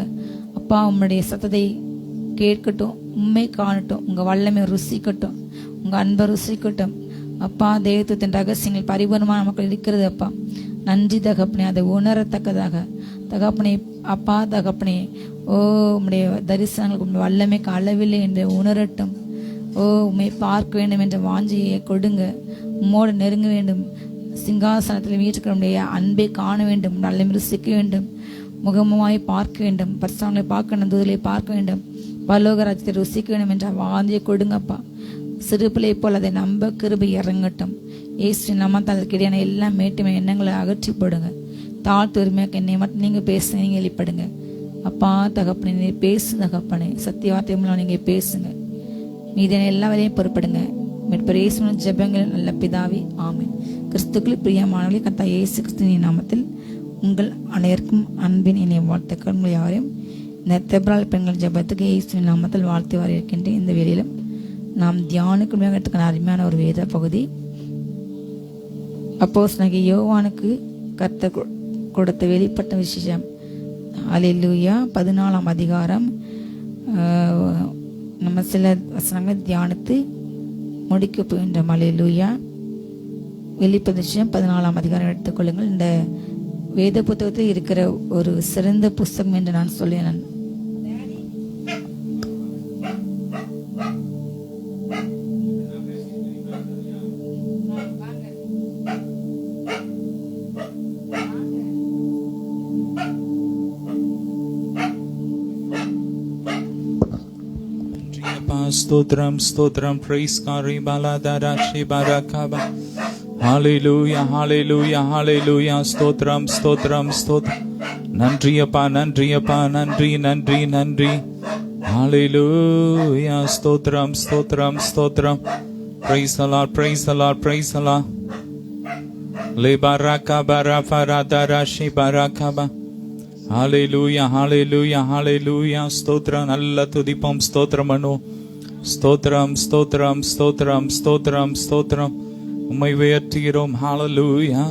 அப்பா. உம்முடைய சத்தத்தை கேட்கட்டும், உண்மை காணட்டும், உங்க வல்லமை ருசிக்கட்டும், உங்க அன்பை ருசிக்கட்டும் அப்பா. தெய்வத்தின் ரகசியங்கள் பரிபூர்ணமான மக்கள் இருக்கிறது அப்பா. நன்றி தகப்பனே, அதை உணரத்தக்கதாக தகப்பனே அப்பா. தகப்பனே ஓ உம்முடைய தரிசனங்களுக்கு உண்மை வல்லமைக்கு அளவில்லை என்று உணரட்டும். ஓ உண்மை பார்க்க வேண்டும் என்ற வாஞ்சியை கொடுங்க. உம்மோடு நெருங்க வேண்டும், சிங்காசனத்தில் வீட்டுக்களுடைய அன்பை காண வேண்டும், நல்ல ருசிக்க வேண்டும், முகமாய் பார்க்க வேண்டும், பரிசுத்தங்களை பார்க்க வேண்டும், தூதலை பார்க்க வேண்டும், பரலோக ராஜ்யத்தை ருசிக்க வேண்டும் என்ற வாஞ்சியை கொடுங்கப்பா. சிறு பிள்ளை போல் அதை நம்ப கிருபை இறங்கட்டும். ஏசு நம்ம அதற்கிடையான எல்லா மேட்டுமை எண்ணங்களை அகற்றி போடுங்க. தாழ்த்து உரிமையாக என்னை மட்டும் நீங்கள் பேசுங்க, நீங்கள் வெளிப்படுங்க அப்பா. தகப்பனே நீ பேசு தகப்பனே, சத்திய வார்த்தை மூலம் நீங்கள் பேசுங்க. மீதான எல்லா வேலையும் பொறுப்படுங்க. மேற்பரேசும் ஜெபங்கள் நல்ல பிதாவே, ஆமென். கிறிஸ்துக்கள் பிரியமானவர்களே, கர்த்தர் இயேசு கிறிஸ்துவின் நாமத்தில் உங்கள் அனைவருக்கும் அன்பின் இணைய வாழ்த்துக்கள். உங்கள் யாரையும் இந்த தெப்ரால் பெண்கள் ஜெபத்துக்கு இயேசுவின் நாமத்தில் வாழ்த்து வரவேற்கின்றேன். இந்த வேளையிலும் நாம் தியானுக்கு அருமையான ஒரு வேத பகுதி, அப்போஸ்தலனாகிய யோவானுக்கு கர்த்தர் கொடுத்த வெளிப்பட்ட விசேஷம். அல்லேலூயா. 14ஆம் அதிகாரம். நம்ம சில வசனங்களை தியானித்து முடிக்க போகின்றோம். அல்லேலூயா. வெளிப்பட்ட விசேஷம் 14ஆம் அதிகாரம் எடுத்துக்கொள்ளுங்கள். இந்த வேத புத்தகத்தில் இருக்கிற ஒரு சிறந்த புஸ்தகம் என்று நான் சொல்லேன். Stotram praise kari baladara shibarakaba. Hallelujah, hallelujah, hallelujah. Stotram nandri hallelujah. Stotram praise the Lord, praise the Lord, praise the Lord. Le baraka barafaradara shibarakaba. Hallelujah, hallelujah, hallelujah. Stotram alla tudipam stotram anu. ஸ்தோத்திரம் உம்மை உயர்த்துகிறோம். ஹalleluya.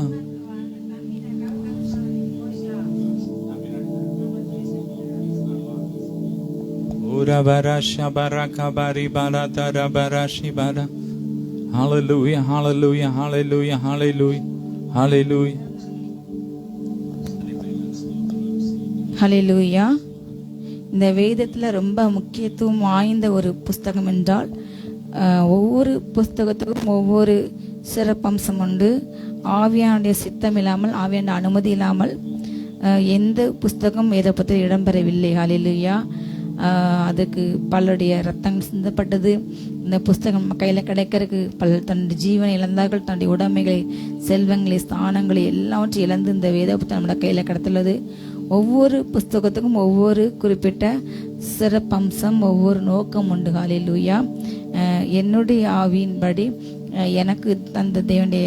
Urabarash barakabari baladara barashi bara. Hallelujah, hallelujah, hallelujah, hallelujah, hallelujah, ஹalleluya. இந்த வேதத்தில் ரொம்ப முக்கியத்துவம் வாய்ந்த ஒரு புஸ்தகம் என்றால் ஒவ்வொரு புஸ்தகத்துக்கும் ஒவ்வொரு சிறப்பம்சம் உண்டு. ஆவியானுடைய சித்தம் இல்லாமல், ஆவியான அனுமதி இல்லாமல் எந்த புஸ்தகம் வேத புத்தகத்தில் இடம்பெறவில்லை. ஹalleluya. அதுக்கு பலருடைய ரத்தங்கள் சிந்தப்பட்டது. இந்த புஸ்தகம் கையில் கிடைக்கிறதுக்கு பலர் தன்னுடைய ஜீவனை இழந்தார்கள், தன்னுடைய உடைமைகளை, செல்வங்களை, ஸ்தானங்களை எல்லாவற்றையும் இழந்து இந்த வேத புத்தகம் நம்மளோட கையில் கிடைத்துள்ளது. ஒவ்வொரு புஸ்தகத்துக்கும் ஒவ்வொரு குறிப்பிட்ட சிறப்பம்சம், ஒவ்வொரு நோக்கம் உண்டு. ஹalleluya. என்னுடைய ஆவியின்படி, எனக்கு தந்த தேவனுடைய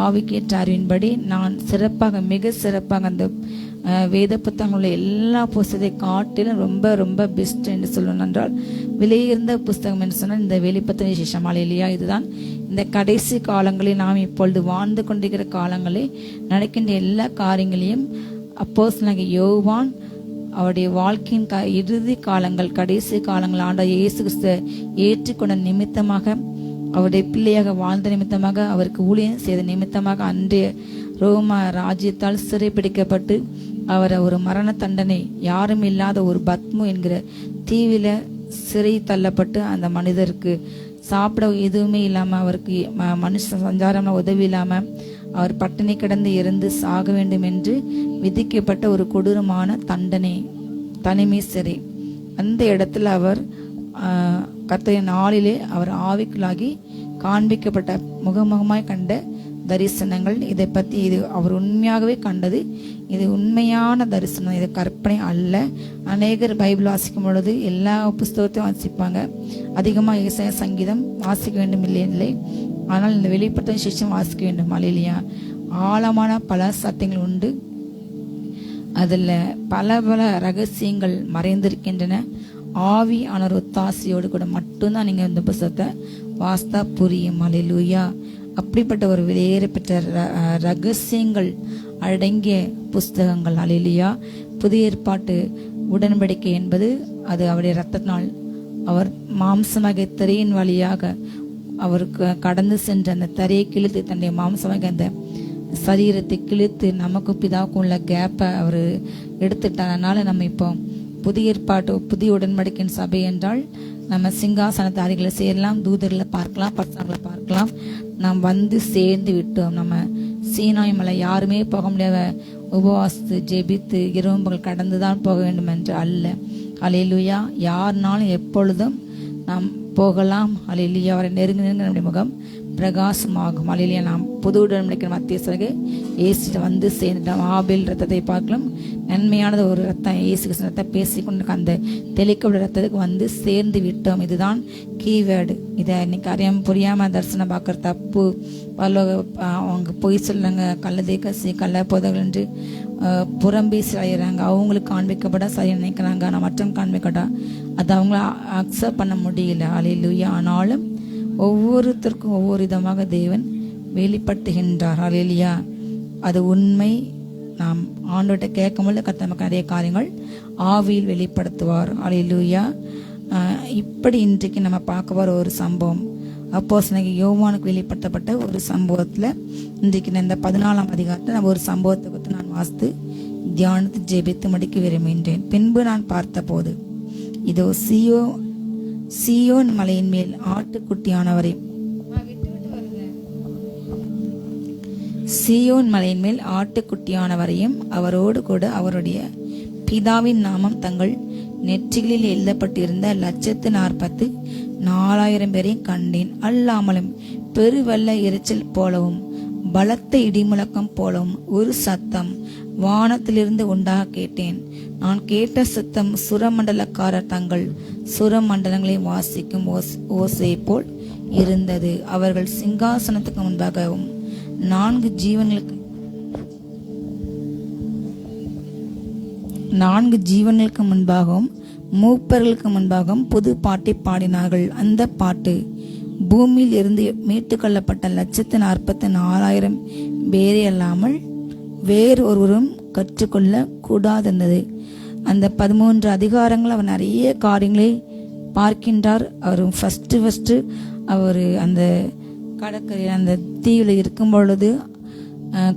ஆவிக்கேற்ற அறிவின்படி நான் சிறப்பாக, மிக சிறப்பாக அந்த வேத புத்தகங்களுடைய எல்லா புஸ்தகத்தை காட்டிலும் ரொம்ப ரொம்ப பெஸ்ட் என்று சொல்லணும். என்றால் விலையுயர்ந்த புஸ்தகம் என்று சொன்னால் இந்த வெளிப்பத்தின விசேஷம். ஹalleluya. இதுதான் இந்த கடைசி காலங்களில் நாம் இப்பொழுது வாழ்ந்து கொண்டிருக்கிற காலங்களில் நடக்கின்ற எல்லா காரியங்களையும் அப்போஸ்தலனாகிய யோவான் அவருடைய வாழ்க்கையின் இறுதி காலங்கள், கடைசி காலங்கள் ஆண்டவர் இயேசு கிறிஸ்து ஏற்றுக்கொண்ட நிமித்தமாக, அவருடைய பிள்ளையாக வாழ்ந்த நிமித்தமாக, அவருக்கு ஊழியம் செய்த நிமித்தமாக அன்றைய ரோம ராஜ்யத்தால் சிறைப்பிடிக்கப்பட்டு அவர் ஒரு மரண தண்டனை, யாரும் இல்லாத ஒரு பத்மு என்கிற தீவில சிறை தள்ளப்பட்டு, அந்த மனிதருக்கு சாப்பிட எதுவுமே இல்லாமல், அவருக்கு மனுஷ சஞ்சாரம் உதவி இல்லாமல் அவர் பட்டினி கிடந்து இருந்து சாக வேண்டும் என்று விதிக்கப்பட்ட ஒரு கொடூரமான தண்டனை, தனிமை சிறை. அந்த இடத்துல அவர் கர்த்தரின் நாளிலே அவர் ஆவிக்குள்ளாகி காண்பிக்கப்பட்ட முகமுகமாய் கண்ட தரிசனங்கள். இதை பற்றி இது அவர் உண்மையாகவே கண்டது. இது உண்மையான தரிசனம், இது கற்பனை அல்ல. அநேகர் பைபிள் வாசிக்கும் பொழுது எல்லா புஸ்தகத்தையும் வாசிப்பாங்க. அதிகமாக ஏசாயா சங்கீதம் வாசிக்க வேண்டும் இல்லை, ஆனால் இந்த வெளிப்படுத்தும் சிஷ்யம் வாசிக்க வேண்டும் அல்லேலூயா. ஆழமான பல சத்தியங்கள் உண்டு, அதில் பல பல ரகசியங்கள் மறைந்திருக்கின்றன. ஆவியானவர் ஒத்தாசையோடு கூட மட்டும்தான் நீங்கள் இந்த புஸ்தகத்தை வாஸ்தா புரியும் அல்லேலூயா. அப்படிப்பட்ட ஒரு வெளியேற பெற்ற ரகசியங்கள் அடங்கிய புஸ்தகங்கள் அல்லேலூயா. புதிய ஏற்பாட்டு உடன்படிக்கை என்பது அது அவருடைய இரத்தத்தினால் அவர் மாம்சமாக திரையின் வழியாக அவருக்கு கடந்து சென்ற அந்த தரையை கிழித்து தன்னுடைய மாம்சமாக அந்த சரீரத்தை கிழித்து நமக்கு பிதாவுக்கும் உள்ள கேப்பை அவர் எடுத்துட்டார். அதனால நம்ம இப்போ புதிய ஏற்பாட்டு புதிய உடன்படிக்கையின் சபை என்றால் நம்ம சிங்காசனத்தை அருகில சேரலாம், தூதர்களை பார்க்கலாம், பசங்களை பார்க்கலாம். நாம் வந்து சேர்ந்து விட்டோம். நம்ம சீனாய் மலை யாருமே போக முடியாத உபவாசித்து ஜெபித்து இரவுகள் கடந்துதான் போக வேண்டும் என்று அல்ல அல்லேலூயா. யாருனாலும் எப்பொழுதும் நாம் போகலாம் அல்லேலூயா. அவரை நெருங்கி நம்முடைய முகம் பிரகாசமாகும் அல்லேலூயா. நாம் புது உடன்படிக்கை மத்திய சகை இயேசு வந்து சேர்ந்துட்டோம். ஆபேல் ரத்தத்தை பார்க்கலாம், நன்மையானது ஒரு ரத்தம் இயேசு கிறிஸ்து ரத்தம் பேசிக்கொண்டு அந்த தெளிக்கப்பட்ட ரத்தத்துக்கு வந்து சேர்ந்து விட்டோம். இதுதான் கீவேர்டு. இதை இன்னைக்கு அறியாம புரியாம தரிசனம் பார்க்குற தப்பு. அவங்க பொய் சொல்லுறாங்க, கள்ளதேக்கசி கள்ள போதகள் என்று புறம்பேசி அடைகிறாங்க. அவங்களுக்கு காண்பிக்கப்பட சரி நினைக்கிறாங்க, ஆனால் மற்றம் காண்பிக்கட்டா அது அவங்கள அக்செப்ட் பண்ண முடியல அல்லேலூயா. ஆனாலும் ஒவ்வொருத்தருக்கும் ஒவ்வொரு விதமாக தேவன் வெளிப்படுத்துகின்றார் அல்லேலூயா. அது உண்மை. நாம் ஆண்டோட்ட கேட்கும்போது கர்த்தர் நமக்கு நிறைய காரியங்கள் ஆவியில் வெளிப்படுத்துவார் அல்லேலூயா. இப்படி இன்றைக்கு நம்ம பார்க்க வர ஒரு சம்பவம் அப்போஸ்தலனாகிய யோவானுக்கு வெளிப்படுத்தப்பட்ட ஒரு சம்பவத்தில் இன்றைக்கு இந்த 14ஆம் அதிகாரத்தில் நம்ம ஒரு சம்பவத்தை பற்றி நான் வாசித்து தியானித்து ஜெபித்து முடிக்க விரும்புகின்றேன். பின்பு நான் பார்த்தபோது இதோ சீயோன் மலையின் மேல் ஆட்டுக்குட்டியானவரை சீயோன் மலையின் மேல் ஆட்டுக்குட்டியானவரையும் அவரோடு கூட அவருடைய பிதாவின் நாமம் தங்கள் நெற்றிகளில் எழுதப்பட்டிருந்த 1,40,000 பேரையும் கண்டேன். அல்லாமலும் பெருவெள்ள இரைச்சல் போலவும் பலத்த இடிமுழக்கம் போலவும் ஒரு சத்தம் வானத்திலிருந்து உண்டாக கேட்டேன். நான் கேட்ட சத்தம் சுரமண்டலக்காரர் தங்கள் சுரமண்டலங்களை வாசிக்கும் ஓசை போல் இருந்தது. அவர்கள் சிங்காசனத்துக்கு முன்பாகவும் 4 ஜீவன்களுக்கு முன்பாகவும் மூப்பர்களுக்கு முன்பாகவும் புது பாட்டை பாடினார்கள். அந்த பாட்டு பூமியில் இருந்து மீட்டுக்கொள்ளப்பட்ட 1,40,000 பேரே அல்லாமல் வேறு ஒருவரும் கற்றுக்கொள்ள கூடாதிருந்தது. அந்த 13 அதிகாரங்கள் அவர் நிறைய காரியங்களை பார்க்கின்றார். அவர் ஃபஸ்ட்டு அவர் அந்த கடற்கரையில் அந்த தீவில் இருக்கும் பொழுது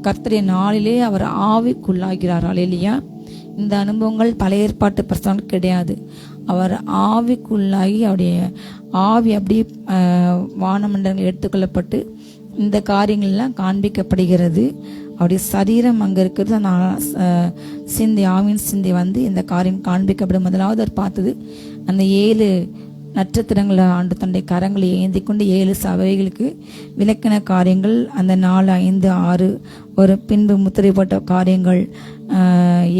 கர்த்தருடைய நாளிலே அவர் ஆவிக்குள்ளாகிறார் அல்லேலூயா. இந்த அனுபவங்கள் பழைய ஏற்பாட்டு பிரசங்கம் கிடையாது. அவர் ஆவிக்குள்ளாகி அவருடைய ஆவி அப்படியே வானமண்டலங்கள் எடுத்துக்கொள்ளப்பட்டு இந்த காரியங்கள்லாம் காண்பிக்கப்படுகிறது. அவருடைய சரீரம் அங்கே இருக்கிறது. சிந்தி ஆவின் சிந்தி வந்து இந்த காரியம் காண்பிக்கப்படும். முதலாவது அவர் பார்த்தது அந்த 7 நட்சத்திரங்களை ஆண்டு தன்னுடைய கரங்களை ஏந்தி கொண்டு 7 சபைகளுக்கு விளக்கின காரியங்கள், அந்த 4, 5, 6 ஒரு பின்பு முத்திரை போட்ட காரியங்கள்,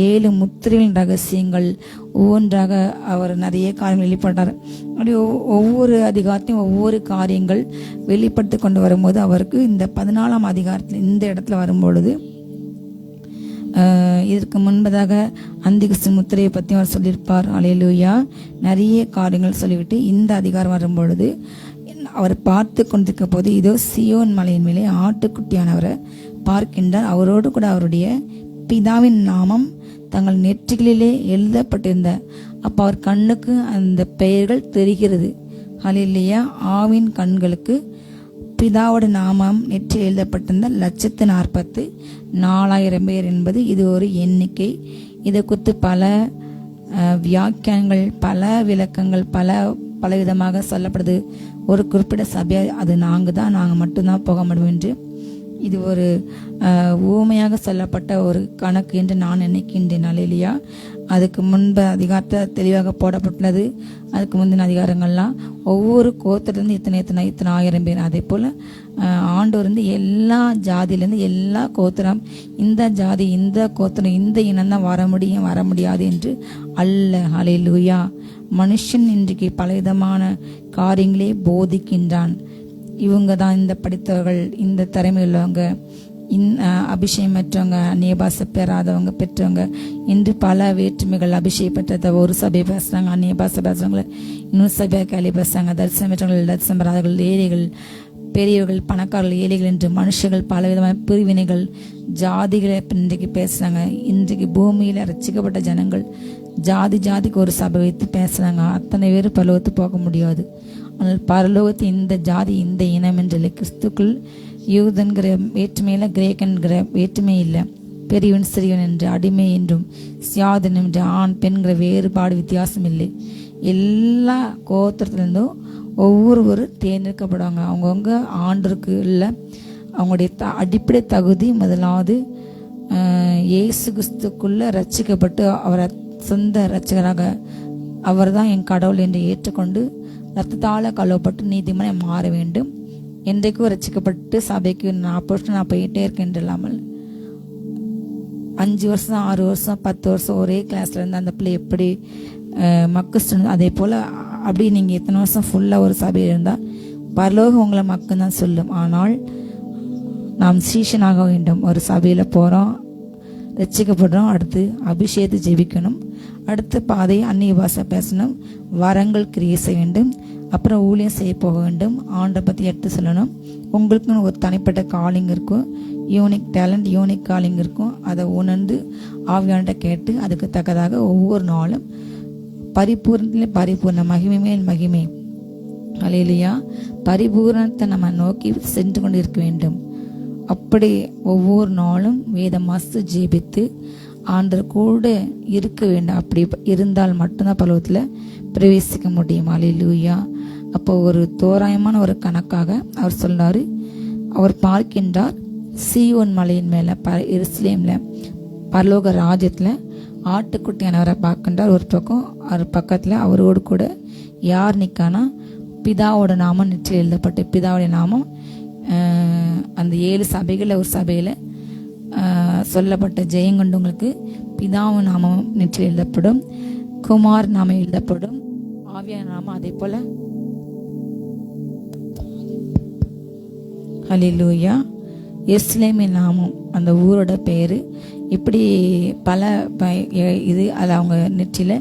7 முத்திரைகளின் ரகசியங்கள், ஒவ்வொன்றாக அவர் நிறைய காரியங்கள் வெளிப்பட்டார். அப்படி ஒவ்வொரு அதிகாரத்தையும் ஒவ்வொரு காரியங்கள் வெளிப்படுத்தி கொண்டு வரும்போது அவருக்கு இந்த 14ஆம் அதிகாரத்தில் இந்த இடத்துல வரும்பொழுது இதற்கு முன்பதாக அந்திகிறிஸ்து முத்திரையை பற்றி அவர் சொல்லியிருப்பார் அல்லேலூயா. நிறைய காரியங்கள் சொல்லிவிட்டு இந்த அதிகாரம் வரும்பொழுது அவர் பார்த்து கொண்டிருக்க போது இதோ சீயோன் மலையின் மேலே ஆட்டுக்குட்டியானவரை பார்க்கின்றார். அவரோடு கூட அவருடைய பிதாவின் நாமம் தங்கள் நெற்றிகளிலே எழுதப்பட்டிருந்த அப்போ அவர் கண்ணுக்கு அந்த பெயர்கள் தெரிகிறது அல்லேலூயா. ஆவின் கண்களுக்கு பிதாவோட நாமம் நெற்றி எழுதப்பட்டிருந்த 1,40,000 பேர் என்பது இது ஒரு எண்ணிக்கை. இதை குறித்து பல வியாக்கியானங்கள், பல விளக்கங்கள், பல விதமாக சொல்லப்படுது. ஒரு குறிப்பிட்ட சபை அது நாங்கள் மட்டும்தான் போக முடியும் என்று இது ஒரு ஊமையாக சொல்லப்பட்ட ஒரு கணக்கு என்று நான் நினைக்கின்றேன். அல்லேலூயா. அதுக்கு முன்பு அதிகாரத்தை தெளிவாக போடப்பட்டுள்ளது. அதுக்கு முந்தின அதிகாரங்கள்லாம் ஒவ்வொரு கோத்திரத்துலேருந்து இத்தனை ஆயிரம் பேர். அதே போல் ஆண்டவர் வந்து எல்லா ஜாதியிலேருந்து எல்லா கோத்திரம், இந்த ஜாதி இந்த கோத்திரம் இந்த இனம் தான் வர முடியாது என்று அல்ல. அல்லேலூயா. மனுஷன் இன்றைக்கு பலவிதமான காரியங்களே போதிக்கின்றான். இவங்க தான் இந்த படித்தவர்கள், இந்த திறமை உள்ளவங்க, அபிஷேகம் பெற்றவங்க, அந்நிய பாஷை பெறாதவங்க பெற்றவங்க இன்று பல வேற்றுமைகள். அபிஷேகம் பெற்றத ஒரு சபை பேசுகிறாங்க, அந்நிய பாஷை பேசுகிறவங்கள இன்னொரு சபை கேள்வி பேசுகிறாங்க. தரிசனம் பெற்றவர்கள், தரிசனம் பெறாதவர்கள், ஏழைகள் பெரியவர்கள், பணக்காரர்கள், ஏழைகள் என்று மனுஷர்கள் பலவிதமான பிரிவினைகள் ஜாதிகளை இன்றைக்கு பேசுகிறாங்க. இன்றைக்கு பூமியில் ரட்சிக்கப்பட்ட ஜனங்கள் ஜாதிக்கு ஒரு சபை வைத்து பேசுகிறாங்க. அத்தனை பேர் பரலோகத்து போக முடியாது. ஆனால் பரலோகத்து இந்த ஜாதி இந்த இனம் என்றில்லை. கிறிஸ்துக்குள் யூதன்கிற வேற்றுமையில் கிரேக்கன்கிற வேற்றுமை இல்லை. பெரியவன் சிறியவன் என்று, அடிமை என்றும் சியாதன் என்று, ஆண் பெண்கிற வேறுபாடு வித்தியாசம் இல்லை. எல்லா கோத்திரத்துலேருந்தும் ஒவ்வொருவரும் தேர்ந்தெடுக்கப்படுவாங்க. அவங்கவுங்க ஆண்டருக்கு இல்லை அவங்களுடைய அடிப்படை தகுதி முதலாவது இயேசு கிறிஸ்துக்குள்ள ரட்சிக்கப்பட்டு அவரை சொந்த ரட்சகராக அவர் தான் என் கடவுள் என்று ஏற்றுக்கொண்டு ரத்தத்தால் கழுவப்பட்டு நீதிமனை மாற வேண்டும். என்றைக்கும் ரட்சிக்கப்பட்டு சபைக்கு 40 வருஷம் நான் போயிட்டே இருக்கேன் இல்லாமல் 5 வருஷம் 6 வருஷம் 10 வருஷம் ஒரே கிளாஸ்ல இருந்து அந்த பிள்ளை எப்படி மக்கு, அதே போல் அப்படி நீங்கள் எத்தனை வருஷம் ஃபுல்லாக ஒரு சபையில் இருந்தால் பரலோகம் உங்களை மக்குன்னு தான் சொல்லும். ஆனால் நாம் சீஷனாக வேண்டும். ஒரு சபையில் போகிறோம், ரட்சிக்கப்படுறோம், அடுத்து அபிஷேகத்தை ஜெபிக்கணும், அடுத்த பாதையை அந்நிய பாஷை பேசணும், வரங்கள் கிரியை செய்ய வேண்டும், அப்புறம் ஊழியம் செய்ய போக வேண்டும், ஆண்டை பற்றி எடுத்து சொல்லணும். உங்களுக்குன்னு ஒரு தனிப்பட்ட காலிங் இருக்கும், யூனிக் டேலண்ட் யூனிக் காலிங் இருக்கும். அதை உணர்ந்து ஆவியான்கிட்ட கேட்டு அதுக்கு தக்கதாக ஒவ்வொரு நாளும் பரிபூர்ண மகிமை மேல் மகிமை. அல்லேலூயா. பரிபூரணத்தை நம்ம நோக்கி சென்று கொண்டு இருக்க வேண்டும். அப்படி ஒவ்வொரு நாளும் வேதம் வாசித்து ஜெபித்து ஆண்டவர் கூட இருக்க வேண்டும். அப்படி இருந்தால் மட்டும்தான் பரலோகத்தில் பிரவேசிக்க முடியும். அல்லேலூயா. அப்போ ஒரு தோராயமான ஒரு கணக்காக அவர் சொல்றாரு. அவர் பார்க்கின்றார் சீயோன் மலையின் மேல எருசலேம்ல பரலோக ராஜ்யத்துல ஆட்டுக்குட்டியானவரை பார்க்கின்றார். ஒரு பக்கம் அவர் பக்கத்துல அவரோடு கூட யார் நிக்கானா, பிதாவோட நாமம் நெற்றியில் எழுதப்பட்ட பிதாவுடைய நாமம் அந்த 7 சபைகளில் ஒரு சபையில் சொல்லப்பட்ட ஜெயங்கொண்டவங்களுக்கு பிதாவின் நாமம் நெற்றியில் எழுதப்படும், குமார் நாமம் எழுதப்படும், ஆவியான நாமம் அதே போல. ஹல்லேலூயா. எருசலேமின் நாமம் அந்த ஊரோட பேர். இப்படி பல இது அதில் அவங்க நெற்றியில்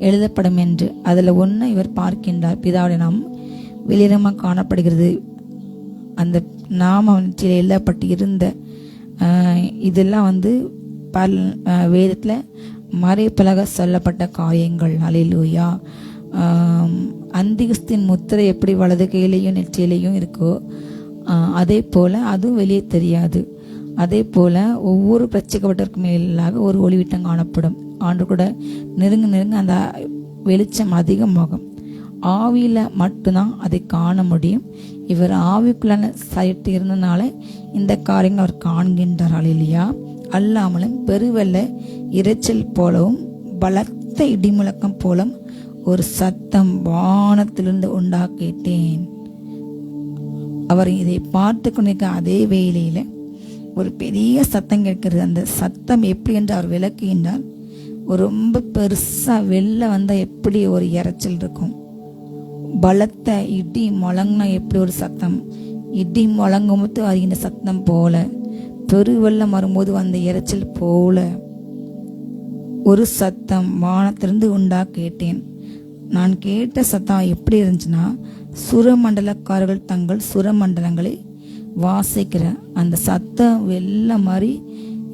எழுதப்படும் என்று அதில் ஒன்று இவர் பார்க்கின்றார். பிதாவுடைய நாமம் வெளிரமாக காணப்படுகிறது. அந்த நாம நெற்றியில் எழுதப்பட்டு இருந்த இதெல்லாம் வந்து வேதத்தில் மறைப்பலக சொல்லப்பட்ட காரியங்கள். அல்லேலூயா. அந்திகிறிஸ்தின் முத்திரை எப்படி வலது கையிலையும் நெற்றியிலையும் இருக்கோ அதே போல் அதுவும் வெளியே தெரியாது. அதே போல் ஒவ்வொரு பிரச்சனைப்பட்டிற்கு மேலாக ஒரு ஒளிவிட்டம் காணப்படும். ஆண்டு கூட நெருங்க அந்த வெளிச்சம் அதிகமாகும். ஆவியில் மட்டும்தான் அதை காண முடியும். இவர் ஆவிக்குள்ளான சைட்டு இருந்தனால இந்த காரியங்கள் அவர் காண்கின்றார். இல்லையா? அல்லாமலும் பெருவெல்ல இரைச்சல் போலவும் பலத்த இடிமுழக்கம் போலும் ஒரு சத்தம் வானத்திலிருந்து உண்டாக்கிட்டேன். அவர் இதை பார்த்து கொண்டிருக்க அதே வேளையில ஒரு பெரிய சத்தம் கேட்கிறது. அந்த சத்தம் எப்படி என்று அவர் விளக்குகின்றார். ஒரு ரொம்ப பெருசா வெள்ள வந்தா எப்படி ஒரு இரைச்சல் இருக்கும், பலத்த இடி முழங்கினா எப்படி ஒரு சத்தம், இடி முழங்கும் போது வருகின்ற சத்தம் போல, பெருவெள்ளம் வரும்போது வந்த இரைச்சல் போல ஒரு சத்தம் வானத்திலிருந்து உண்டா கேட்டேன். நான் கேட்ட சத்தம் எப்படி இருந்துச்சுன்னா, சுரமண்டலக்காரர்கள் தங்கள் சுரமண்டலங்களை வாசிக்கிற அந்த சத்தம் வெள்ள மாதிரி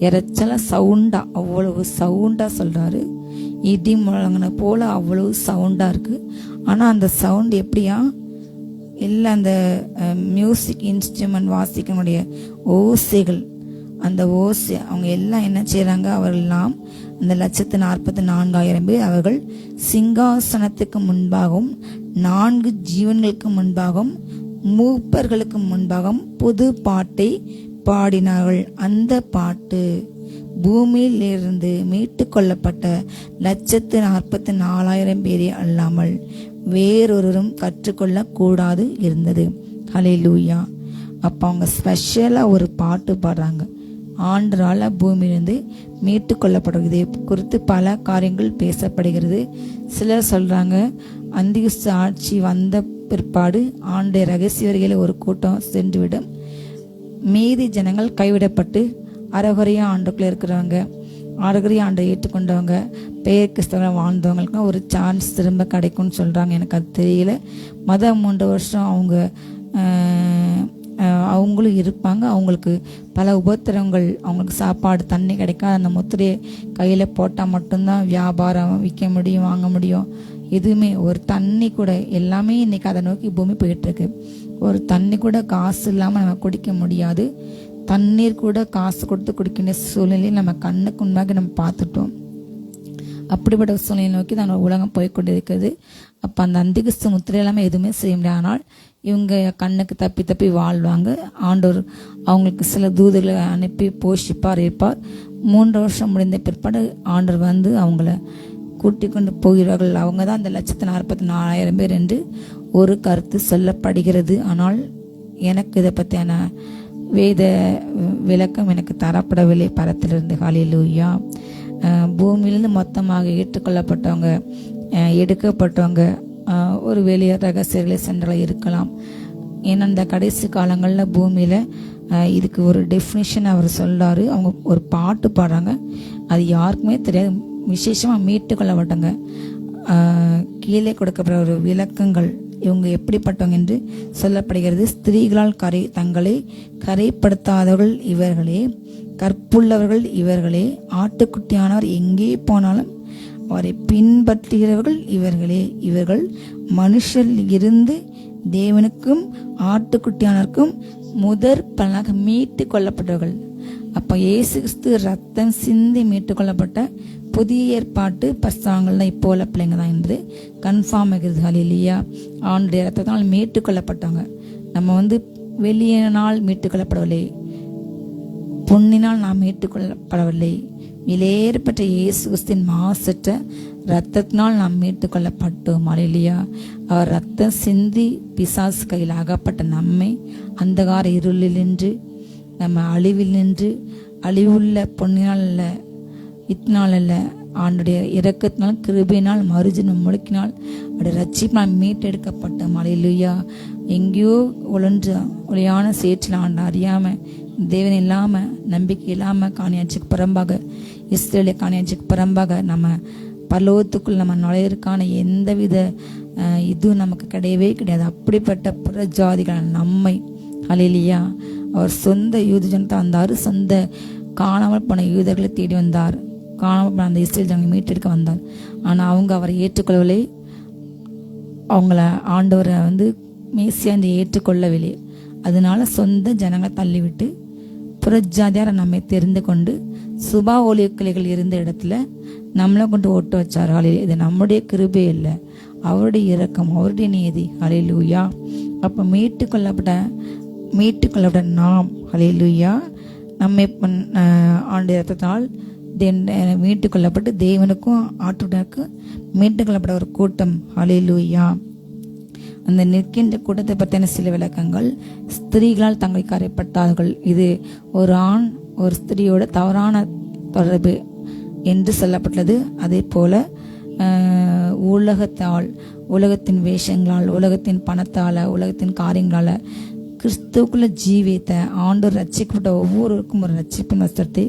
இறைச்சல சவுண்டா, அவ்வளவு சவுண்டா சொல்றாரு. இடி முழங்கின போல அவ்வளவு சவுண்டா இருக்கு. ஆனா அந்த சவுண்ட் எப்படியா இல்லை, அந்த மியூசிக் இன்ஸ்ட்ருமெண்ட் வாசிக்கக்கூடிய ஓசைகள், அந்த ஓசை அவங்க எல்லாம் என்ன செய்யறாங்க, அவர்கள் எல்லாம் அந்த 144,000 பேர் அவர்கள் சிங்காசனத்துக்கு முன்பாகவும் 4 ஜீவன்களுக்கு முன்பாகவும் மூப்பர்களுக்கு முன்பாகவும் புது பாட்டை பாடினார்கள். அந்த பாட்டு பூமியில் இருந்து மீட்டு கொள்ளப்பட்ட 144,000 பேரே அல்லாமல் வேறொருவரும் கற்றுக்கொள்ள கூடாது இருந்தது. ஹல்லேலூயா. அப்போ அவங்க ஸ்பெஷலாக ஒரு பாட்டு பாடுறாங்க. ஆண்டரால் பூமியிலிருந்து மீட்டு கொள்ளப்படுறது. இதை குறித்து பல காரியங்கள் பேசப்படுகிறது. சிலர் சொல்கிறாங்க, அந்திகிறிஸ்து ஆட்சி வந்த பிற்பாடு ஆண்டைய ரகசியர்களை ஒரு கூட்டம் சென்றுவிடும். மீதி ஜனங்கள் கைவிடப்பட்டு அறகுறையா ஆண்டுக்குள்ளே இருக்கிறவங்க, அறகுறையா ஆண்டை ஏற்றுக்கொண்டவங்க, பெயர் கிறிஸ்தவர்கள் வாழ்ந்தவங்களுக்கு ஒரு சான்ஸ் திரும்ப கிடைக்கும்னு சொல்கிறாங்க. எனக்கு அது தெரியல. 3 வருஷம் அவங்களும் இருப்பாங்க. அவங்களுக்கு பல உபத்திரவங்கள், அவங்களுக்கு சாப்பாடு தண்ணி கிடைக்காது. அந்த முத்திரையை கையில் போட்டால் மட்டும்தான் வியாபாரம் விற்க முடியும், வாங்க முடியும். எதுவுமே ஒரு தண்ணி கூட, எல்லாமே இன்னைக்கு அதை நோக்கி பூமி போயிட்டுருக்கு. ஒரு தண்ணி கூட காசு இல்லாமல் நம்ம குடிக்க முடியாது. தண்ணீர் கூட காசு கொடுத்து குடிக்கின்ற சூழ்நிலையை நம்ம கண்ணுக்கு முன்னாடி நம்ம பார்த்துட்டோம். அப்படிப்பட்ட சூழ்நிலை நோக்கி தான் உலகம் போய்கொண்டிருக்கிறது. அப்போ அந்த அந்திகிறிஸ்து முத்திரை இல்லாமல் எதுவுமே செய்ய முடியாது. ஆனால் இவங்க கண்ணுக்கு தப்பி தப்பி வாழ்வாங்க. ஆண்டவர் அவங்களுக்கு சில தூதர்களை அனுப்பி போஷிப்பார், இருப்பார். 3 வருஷம் முடிந்த பிற்பாடு ஆண்டவர் வந்து அவங்கள கூட்டி கொண்டு போகிறார்கள். அவங்க தான் அந்த 144,000 பேர் என்று ஒரு கருத்து சொல்லப்படுகிறது. ஆனால் எனக்கு இதை பற்றியான வேத விளக்கம் எனக்கு தரப்படவில்லை பரத்திலிருந்து. ஹல்லேலூயா. பூமியிலிருந்து மொத்தமாக ஏற்றுக்கொள்ளப்பட்டவங்க, எடுக்கப்பட்டவங்க ஒரு வெளியே ரகசியர்களை சென்றால் இருக்கலாம். ஏன்னா இந்த கடைசி காலங்களில் பூமியில் இதுக்கு ஒரு டெஃபினிஷன் அவர் சொல்கிறாரு. அவங்க ஒரு பாட்டு பாடுறாங்க, அது யாருக்குமே தெரியாது. விசேஷமாக மீட்டு கொள்ளப்பட்டவங்க, கீழே கொடுக்கப்படுற ஒரு விளக்கங்கள், இவங்க எப்படிப்பட்டவங்க என்று சொல்லப்படுகிறது. ஸ்திரீகளால் தங்களை கரைப்படுத்தாதவர்கள் இவர்களே, கற்புள்ளவர்கள் இவர்களே, ஆட்டுக்குட்டியானவர் எங்கே போனாலும் அவரை பின்பற்றுகிறவர்கள் இவர்களே. இவர்கள் மனுஷரில் இருந்து தேவனுக்கும் ஆட்டுக்குட்டியானருக்கும் முதற் பலனாக மீட்டு கொள்ளப்பட்டவர்கள். அப்போ இயேசு கிறிஸ்து ரத்தம் சிந்தி மீட்டு கொள்ளப்பட்ட புதிய ஏற்பாட்டு பரிசுத்தவான்கள் இப்போ உள்ள பிள்ளைங்க தான் என்று கன்ஃபார்ம் ஆகிறது. ஹல்லேலூயா. ஆண்டுடைய ரத்தத்தினால் மீட்டு கொள்ளப்பட்டவங்க. நம்ம வெளியினால் மீட்டு கொள்ளப்படவில்லை, பொன்னினால் நாம் மீட்டுக்கொள்ளப்படவில்லை. விலையேறப்பட்ட இயேசு கிறிஸ்துவின் மாசற்ற இரத்தத்தினால் நாம் மீட்டுக் கொள்ளப்பட்டோம். ஹல்லேலூயா. அவர் ரத்தம் சிந்தி பிசாசு கையில் அகப்பட்ட நம்மை அந்தகார இருளில் நின்று, நம்ம அழிவில் நின்று, அழிவுள்ள பொன்னினால் அல்ல, இத்தினால் அல்ல, ஆண்டுடைய இரக்கத்தினால் கிருபையினால் மறுஜனம் முழுக்கினால் அவருடைய ரட்சிப்பினால் மீட்டெடுக்கப்பட்டோம். ஹல்லேலூயா. எங்கேயோ ஒளியான சேற்றில் ஆண்டு அறியாமல், தேவன் இல்லாமல், நம்பிக்கை இல்லாமல், காணியாட்சிக்கு புறம்பாக, இஸ்ரேலிய காணியாட்சிக்கு புறம்பாக நம்ம பரலோகத்துக்குள் நம்ம நுழையிறதுக்கான எந்தவித இதுவும் நமக்கு கிடையவே கிடையாது. அப்படிப்பட்ட புற ஜாதிகள் நம்மை, ஹல்லேலூயா, அவர் சொந்த யூத ஜனத்தை வந்தார், சொந்த காணாமல் போன யூதர்களை தேடி வந்தார், காணாமல் போன அந்த இஸ்ரேல் ஜனங்களை மீட்டெடுக்க வந்தார். ஆனால் அவங்க அவரை ஏற்றுக்கொள்ளவில்லை. அவங்கள ஆண்டவரை மேசியாந்து ஏற்றுக்கொள்ளவில்லை. அதனால சொந்த ஜனங்களை தள்ளிவிட்டு புறஜாதியாரை நம்மை தெரிந்து கொண்டு சுபா ஒலியக்கிளைகள் இருந்த இடத்துல நம்மளை கொண்டு ஓட்டு வச்சார். இது நம்முடைய கிருபை இல்லை, அவருடைய இரக்கம், அவருடைய நீதி. ஹல்லேலூயா. அப்போ மீட்டுக்கொள்ளப்பட்ட நாம், ஹல்லேலூயா, நம்மை ஆண்டு இரத்தத்தால் மீட்டுக்கொள்ளப்பட்டு தேவனுக்கும் ஆட்டுடனுக்கும் மீட்டுக்கொள்ளப்பட்ட ஒரு கூட்டம். ஹல்லேலூயா. அந்த நிற்கின்ற கூட்டத்தை பற்றின சில விளக்கங்கள். ஸ்திரீகளால் தங்களை கரைப்பட்டார்கள். இது ஒரு ஆண் ஒரு ஸ்திரீயோட தவறான தொடர்பு என்று சொல்லப்பட்டது. அதே போல உலகத்தால், உலகத்தின் வேஷங்களால், உலகத்தின் பணத்தால், உலகத்தின் காரியங்களால் கிறிஸ்துவுக்குள்ள ஜீவித்த ஆண்டவர் ரட்சிக்கப்பட்ட ஒவ்வொருவருக்கும் ஒரு ரட்சிப்பின் வஸ்திரத்தை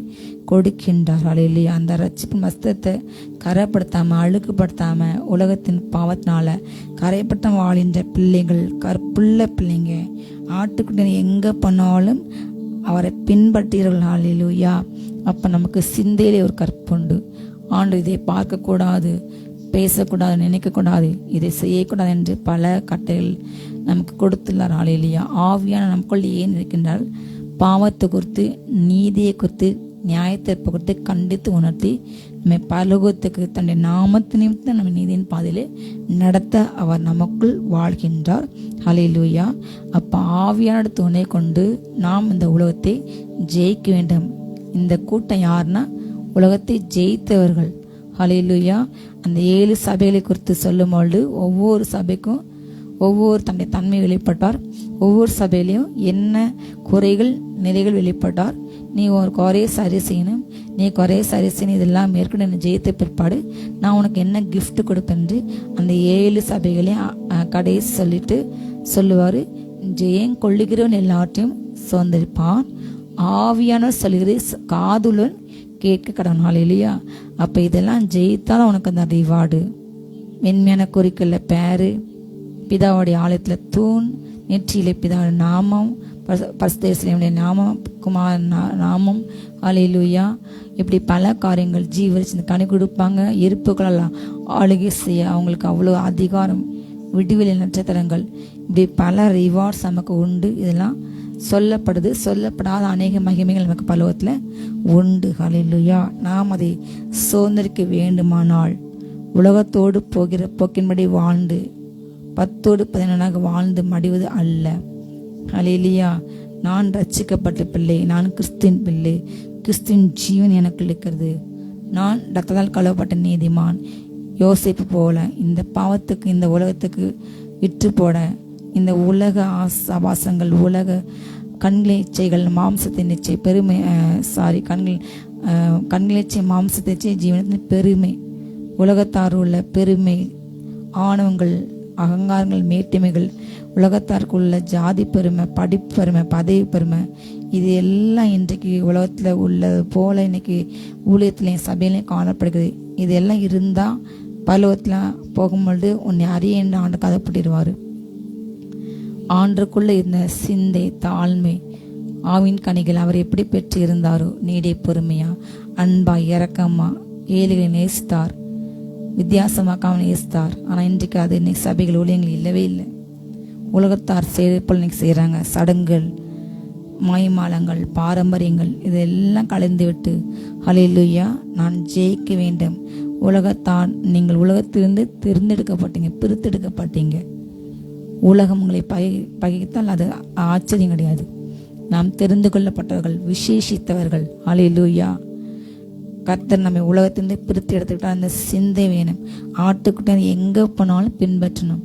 கொடுக்கின்றார். ஹல்லேலூயா. அந்த ரட்சிப்பின் வஸ்திரத்தை கரைப்படுத்தாம, அழுக்குப்படுத்தாம, உலகத்தின் பாவத்தினால கரைப்பட்ட வாழ்கின்ற பிள்ளைகள், கற்புள்ள பிள்ளைங்க, ஆட்டுக்குட்டி எங்க பண்ணாலும் அவரை பின்பற்றீர்கள். ஹல்லேலூயா. அப்ப நமக்கு சிந்தையிலே ஒரு கற்புண்டு. ஆண்டு இதை பார்க்கக்கூடாது, பேசக்கூடாது, நினைக்கக்கூடாது, இதை செய்யக்கூடாது என்று பல கட்டைகள் நமக்கு கொடுத்துள்ளார். ஹல்லேலூயா. ஆவியான நமக்குள் ஏன் இருக்கின்றால் பாவத்தை குறித்து, நீதியை குறித்து, நியாயத்தீர்ப்பு கொடுத்து கண்டித்து உணர்த்தி நம்மை பரலோகத்துக்கு தன்னுடைய நாமத்து நிமித்தம் நம்ம நீதியின் பாதையிலே நடத்த அவர் நமக்குள் வாழ்கின்றார். ஹல்லேலூயா. அப்போ ஆவியான துணை கொண்டு நாம் இந்த உலகத்தை ஜெயிக்க வேண்டும். இந்த கூட்டம் யாருன்னா உலகத்தை ஜெயித்தவர்கள். ஹல்லேலூயா. அந்த 7 சபைகளை குறித்து சொல்லும் பொழுது ஒவ்வொரு சபைக்கும் ஒவ்வொரு தன்னுடைய தன்மை வெளிப்பட்டார். ஒவ்வொரு சபையிலையும் என்ன குறைகள் நிறைகள் வெளிப்பட்டார். நீ ஒரு குறைய சரி செய்யணும், நீ குறைய சரி செய்யணும், இதெல்லாம் மேற்கொண்டு ஜெயித்த பிற்பாடு நான் உனக்கு என்ன கிஃப்ட் கொடுப்பேன் அந்த 7 சபைகளையும் கடைசி சொல்லிட்டு சொல்லுவார். ஜெயம் கொள்ளுகிறவன் எல்லாத்தையும் சுதந்திரிப்பான், ஆவியானவர் சொல்லுகிறது காதுடன் கேட்க கடவுள். இல்லையா? அப்போ இதெல்லாம் ஜெயித்தாலும் உனக்கு அந்த ரிவார்டு. மென்மையான குறிக்கல்ல பேரு, பிதாவுடைய ஆலயத்தில் தூண், நெற்றியிலே பிதாவுடைய நாமம், பரிசுத்த நாமம், குமார நாமம். ஹல்லேலூயா. இப்படி பல காரியங்கள் ஜீவரிச்சு கனி கொடுப்பாங்க. இருப்புகளெல்லாம் ஆளுகை செய்ய அவங்களுக்கு அவ்வளோ அதிகாரம், விடுதலை நட்சத்திரங்கள், இப்படி பல ரிவார்ட்ஸ் நமக்கு உண்டு. இதெல்லாம் சொல்லப்படுது. சொல்லப்படாத அநேக மகிமைகள் நமக்கு பரலோகத்தில் உண்டு. ஹல்லேலூயா. நாம் அதை சுதந்திரிக்க வேண்டுமானால் உலகத்தோடு போக்கின்படி வாழ்ந்து 10ஓடு 11 வாழ்ந்து மடிவது அல்ல. ஹல்லேலூயா. நான் ரட்சிக்கப்பட்ட பிள்ளை, நான் கிறிஸ்துவின் பிள்ளை, கிறிஸ்துவின் ஜீவன் எனக்கு இருக்கிறது. நான் ரத்தத்தால் கழுவப்பட்ட நீதிமான். யோசேப்பு போல இந்த பாவத்துக்கு இந்த உலகத்துக்கு விற்று போட இந்த உலக ஆபாசங்கள், உலக கண்களை இச்சைகள், மாம்சத்தை நிச்சய பெருமை, கண்களிச்சை மாம்சத்தை ஜீவனத்தின் பெருமை, உலகத்தார் உள்ள பெருமை, ஆணவங்கள், அகங்காரங்கள், மேட்டிமைகள், உலகத்தாருக்கு உள்ள ஜாதி பெருமை, படிப்பு பெருமை, பதவி பெருமை, இது எல்லாம் இன்றைக்கு உலகத்தில் உள்ளது போல இன்னைக்கு ஊழியத்திலையும் சபையிலையும் காணப்படுகிறது. இதெல்லாம் இருந்தால் பரலோகத்தில் போகும்பொழுது உன்னை அறிய என்று ஆண்டு கதைப்பட்டிருவார். ஆண்டுக்குள்ள இருந்த சிந்தை, தாழ்மை, ஆவின் கனிகள் அவர் எப்படி பெற்று இருந்தாரோ, நீடிய பொறுமையா, அன்பா, இரக்கமா, ஏழைகளை நேசித்தார், வித்தியாசமாக அவனை நேசித்தார். ஆனால் இன்றைக்கு அது இன்னைக்கு சபைகள் ஊழியங்கள் இல்லவே இல்லை. உலகத்தார் செய்தபோல் இன்னைக்கு செய்கிறாங்க. சடங்குகள், மாய்மாலங்கள், பாரம்பரியங்கள் இதெல்லாம் கலந்து விட்டு ஹல்லேலூயா நான் ஜெயிக்க வேண்டும். உலகத்தான் நீங்கள் உலகத்திலிருந்து தேர்ந்தெடுக்கப்பட்டீங்க, பிரித்தெடுக்கப்பட்டீங்க. உலகம் உங்களை பகைத்தால் அது ஆச்சரியம் கிடையாது. நாம் தெரிந்து கொள்ளப்பட்டவர்கள், விசேஷித்தவர்கள். ஹல்லேலூயா. கர்த்தர் நம்மை உலகத்திலிருந்து பிரித்து எடுத்துக்கிட்டால் அந்த சிந்தை வேணும். ஆட்டுக்குட்டி எங்கே போனாலும் பின்பற்றணும்.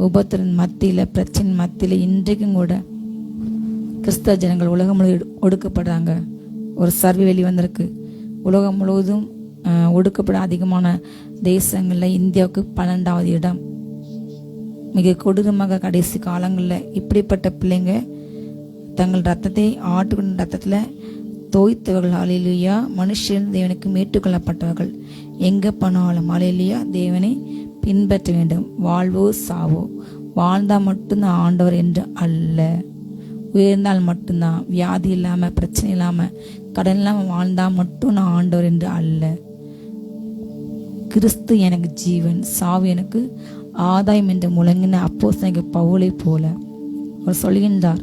உபத்திரன் மத்தியில், பிரச்சனை மத்தியில் இன்றைக்கும் கூட கிறிஸ்தவ ஜனங்கள் உலகம் முழுவதும் ஒடுக்கப்படுறாங்க. ஒரு சர்வே வெளிவந்திருக்கு. உலகம் முழுவதும் ஒடுக்கப்பட அதிகமான தேசங்களில் இந்தியாவுக்கு 12வது இடம். மிக கொடூரமாக கடைசி காலங்களில் இப்படிப்பட்ட பிள்ளைங்க தங்கள் ரத்தத்தை ஆட்டுக்குட்டி ரத்தத்தில் தோய்த்தவர்கள். ஹல்லேலூயா. மனுஷன் தேவனுக்கு மீட்டுக்கொள்ளப்பட்டவர்கள். எங்கே போனாலும் ஹல்லேலூயா தேவனை பின்பற்ற வேண்டும். வாழ்வோ சாவோ, வாழ்ந்தால் மட்டும்தான் ஆண்டவர் என்று அல்ல, உயர்ந்தால் மட்டும்தான், வியாதி இல்லாமல், பிரச்சனை இல்லாமல், கடன் இல்லாமல் வாழ்ந்தால் மட்டும் நான் ஆண்டவர் என்று அல்ல. கிறிஸ்து எனக்கு ஜீவன், சாவு எனக்கு ஆதாயம் என்று முழங்கின அப்போஸ்தலனாகிய பவுலை போல அவர் சொல்கின்றார்.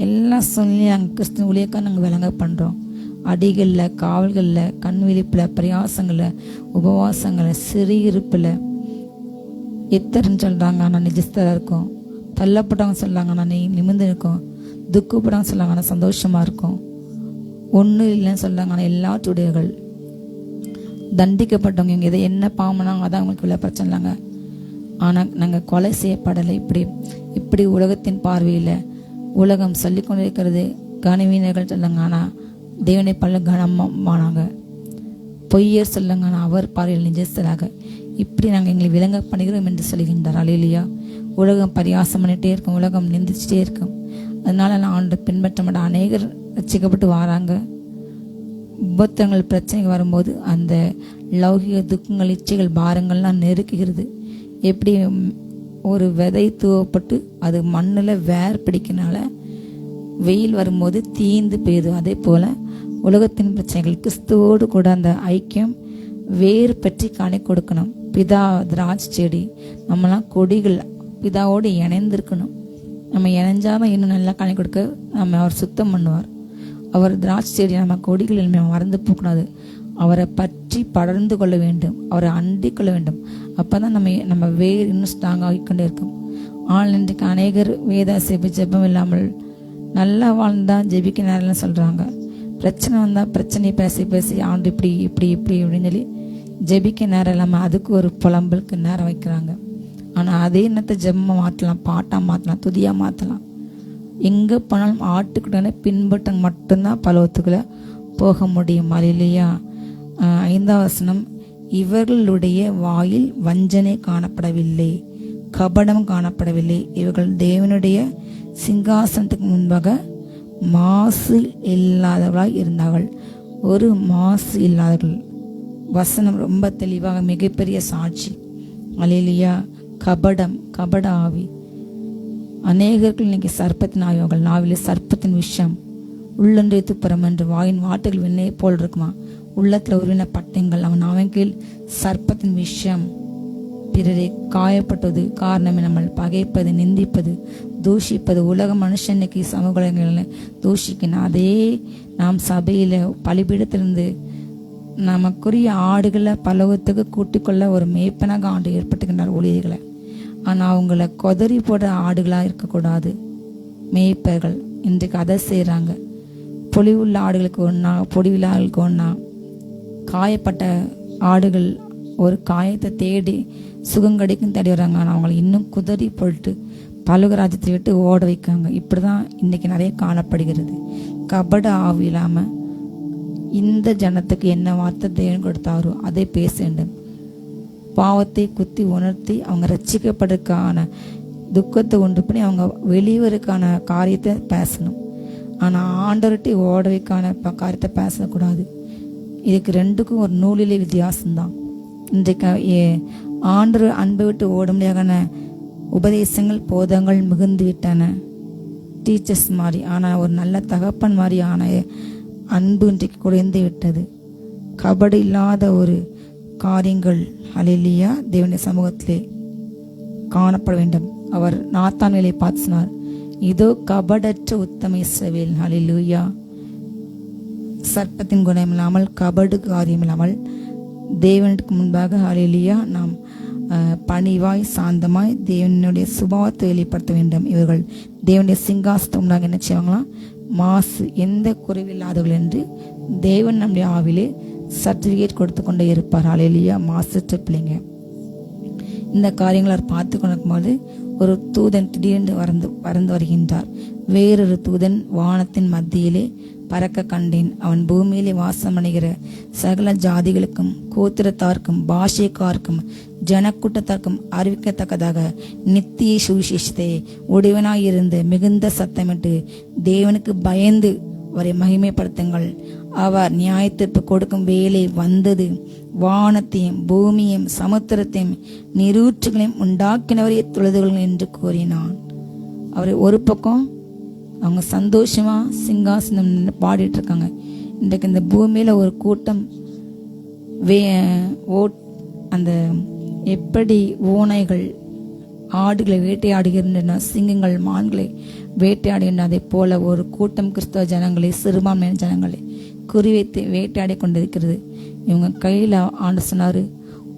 எல்லாம் சொல்லி நாங்கள் கிறிஸ்து ஊழியக்காக நாங்கள் விளங்க பண்ணுறோம். அடிகளில், காவல்களில், கண் விழிப்பில், பிரயாசங்களில், உபவாசங்களில், சிறியிருப்பில் எத்தருன்னு சொல்கிறாங்க ஆனால் நிஜஸ்தராக இருக்கும். தள்ளப்பட்டவங்க சொல்கிறாங்க நான் நிமிர்ந்து இருக்கும். துக்கப்பட்டவங்க சொல்கிறாங்க ஆனால் சந்தோஷமாக இருக்கும். ஒன்றும் இல்லைன்னு சொல்கிறாங்க ஆனால் எல்லாத்துடையர்கள். தண்டிக்கப்பட்டவங்க இவங்க இதை என்ன பாவம்னாங்க அதான் அவங்களுக்கு உள்ள பிரச்சனை இல்லைங்க. ஆனால் நாங்கள் கொலை செய்யப்படலை. இப்படி உலகத்தின் பார்வையில் உலகம் சொல்லி கொண்டு இருக்கிறது. கனவீனர்கள் சொல்லுங்க ஆனால் தேவனை பல கனமானாங்க. பொய்யர் சொல்லுங்க ஆனால் அவர் பார்வையில் நிஜஸ்தராக. இப்படி நாங்கள் எங்களை விளங்க பண்ணுகிறோம் என்று சொல்கின்றார். ஹல்லேலூயா. உலகம் பரியாசம் பண்ணிகிட்டே இருக்கும், உலகம் நிந்திச்சுட்டே இருக்கும். அதனால நான் ஆண்டு பின்பற்ற மாட்டேன். அநேகர் ரட்சிக்கப்பட்டு வராங்க. உபத்திரங்கள், பிரச்சனைகள் வரும்போது அந்த லௌகிக துக்கங்கள், இச்சைகள், பாரங்கள்லாம் நெருக்குகிறது. எப்படி ஒரு விதை தூவப்பட்டு அது மண்ணில் வேர் பிடிக்கனால வெயில் வரும்போது தீந்து போயுது. அதே போல் உலகத்தின் பிரச்சனைகள் கிறிஸ்துவோடு கூட அந்த ஐக்கியம் வேறு பற்றி காணி கொடுக்கணும். பிதா திராட்சை செடி, நம்மலாம் கொடிகள், பிதாவோடு இணைந்திருக்கணும். நம்ம இணைஞ்சாமல் இன்னும் நல்லா காணி கொடுக்க நம்ம அவர் சுத்தம் பண்ணுவார். அவர் திராட்சை செடி நம்ம கொடிகளில் நம்ம மறந்து போகக்கூடாது. அவரை பற்றி படர்ந்து கொள்ள வேண்டும், அவரை அண்டிக் கொள்ள வேண்டும். அப்பதான் நம்ம வேர் இன்னும் ஸ்ட்ராங் ஆகிக்கொண்டே இருக்கும். ஆனால் இன்றைக்கு அநேகர் வேத ஜெபம் இல்லாமல் நல்லா வாழ்ந்தா ஜெபிக்க நேரம் சொல்றாங்க. பிரச்சனை வந்தா பிரச்சனையை பேசி பேசி ஆண்டு இப்படி இப்படி இப்படி அப்படின்னு சொல்லி ஜெபிக்க நேரம் இல்லாமல் அதுக்கு ஒரு புலம்பலுக்கு நேரம் வைக்கிறாங்க. ஆனால் அதே நேரத்தை ஜெபமாக மாற்றலாம், பாட்டாக மாற்றலாம், துதியாக மாற்றலாம். எங்கே போனாலும் ஆட்டுக்கிட்டே பின்பற்ற மட்டும்தான் பலவத்துக்குள்ள போக முடியும். இல்லையா? 5ஆம் வசனம், இவர்களுடைய வாயில் வஞ்சனை காணப்படவில்லை, கபடம் காணப்படவில்லை. இவர்கள் தேவனுடைய சிங்காசனத்துக்கு முன்பாக மாசு இல்லாதவர்களாய் இருந்தார்கள். ஒரு மாசு இல்லாதவர்கள். வசனம் ரொம்ப தெளிவாக மிகப்பெரிய சாட்சி. அல்லேலூயா. கபட ஆவி. அநேகர்கள் இன்னைக்கு சர்ப்பத்தின் ஆவி. அவர்கள் நாவிலே சர்ப்பத்தின் விஷம், உள்ளொன்றை துப்புறம் என்று வாயின் வாட்டுகள் வெண்ணையை போல் இருக்குமா. உள்ளத்துல உருவின பட்டங்கள் அவன் அவன் கீழ் சர்ப்பத்தின் விஷம். பிறரை காயப்பட்டது காரணமே நம்ம பகைப்பது, நிந்திப்பது, தூஷிப்பது. உலக மனுஷனுக்கு சமூகங்களில் தூஷிக்கணும். அதே நாம் சபையில பலிபீடத்திலிருந்து நமக்குரிய ஆடுகளை பலவத்துக்கு கூட்டிக்கொள்ள ஒரு மேய்ப்பனாக ஆண்டு ஏற்பட்டுக்கின்றார் ஊழியர்களை. ஆனால் அவங்கள கொதறி போடுற ஆடுகளாக இருக்கக்கூடாது. மேய்ப்பர்கள் இன்றைக்கு அதை செய்கிறாங்க. பொலிவுள்ள ஆடுகளுக்கு ஒன்றா, பொடிவுள்ள ஆடுகளுக்கு ஒன்றா. காயப்பட்ட ஆடுகள் ஒரு காயத்தை தேடி சுகம் கிடைக்கும் தேடி வர்றாங்க. ஆனால் அவங்களை இன்னும் குதறி போட்டு பலுகராஜத்தை விட்டு ஓட வைக்காங்க. இப்படி தான் இன்றைக்கி நிறைய காணப்படுகிறது. கபட ஆவி இல்லாமல் இந்த ஜனத்துக்கு என்ன வார்த்தை தேவன் கொடுத்தாரோ அதை பேச வேண்டும். பாவத்தை குத்தி உணர்த்தி அவங்க ரட்சிக்கப்படுறதுக்கான துக்கத்தை உண்டு பண்ணி அவங்க வெளிவருக்கான காரியத்தை பேசணும். ஆனால் ஆண்டவர்கிட்ட ஓடவைக்கான காரியத்தை பேசக்கூடாது. இதுக்கு ரெண்டுக்கும் ஒரு நூலிலே வித்தியாசம்தான். இன்றைக்கு ஆண்டவர் அன்பை விட்டு ஓட முடியாத உபதேசங்கள் போதங்கள் மிகுந்து விட்டன, டீச்சர்ஸ் மாதிரி. ஆனால் ஒரு நல்ல தகப்பன் மாதிரி ஆன அன்பு இன்றைக்கு குறைந்து விட்டது. கபடு இல்லாத ஒரு காரியங்கள் அல்லேலூயா தேவனுடைய சமூகத்திலே காணப்பட வேண்டும். அவர் நாத்தான்வேலை பார்த்து சொன்னார், இதோ கபடற்ற உத்தம இஸ்ரவேல். அல்லேலூயா. சர்ப்பத்தின் குணம் இல்லாமல், கபடு காரியம் இல்லாமல் தேவனுக்கு முன்பாக அல்லேலூயா நாம் பணிவாய் சாந்தமாய் தேவனுடைய சுபாவத்தை வெளிப்படுத்த வேண்டும். இவர்கள் தேவனுடைய சிங்காசனத்துக்கு முன்னாக என்ன செய்வாங்களாம்? மாசு எந்த குறைவில்லாதவர்கள் என்று தேவன் நம்முடைய ஆவிலே சர்டிஃபிகேட் கொடுத்து கொண்டே இருப்பார். அல்லேலூயா. மாசற்ற பிள்ளைங்க. இந்த காரியங்களை அவர் பார்த்து கொண்டிருக்கும்போது ஒரு தூதன் திடீரென்று பறந்து வருகின்றார். வேறொரு தூதன் வானத்தின் மத்தியிலே பறக்க கண்டேன். அவன் பூமியிலே வாசமடைகிற சகல ஜாதிகளுக்கும், கோத்திரத்தார்க்கும், பாஷைக்கார்க்கும், ஜனக்கூட்டத்தார்க்கும் அறிவிக்கத்தக்கதாக நித்திய சுவிசேஷத்தை உடையவனாயிருந்து மிகுந்த சத்தமிட்டு தேவனுக்கு பயந்து அவரை மகிமைப்படுத்துங்கள். அவர் நியாயத்திற்கு கொடுக்கும் வேலை வந்தது. வானத்தையும் பூமியையும் சமுத்திரத்தையும் நீரூற்றுகளையும் உண்டாக்கினவரையே தொழுதுகள் என்று கூறினான். அவர் ஒரு பக்கம் அவங்க சந்தோஷமா சிங்காசனம் பாடிட்டு இருக்காங்க. இன்றைக்கு இந்த பூமியில ஒரு கூட்டம் அந்த எப்படி ஓநாய்கள் ஆடுகளை வேட்டையாடுகின்றன, சிங்கங்கள் மான்களை வேட்டையாடுகின்றன, அதே போல ஒரு கூட்டம் கிறிஸ்தவ ஜனங்களை, சிறுபான்மையான ஜனங்களை குறிவைத்து வேட்டையாடி கொண்டிருக்கிறது. இவங்க கையில் ஆண்டு சொன்னாரு,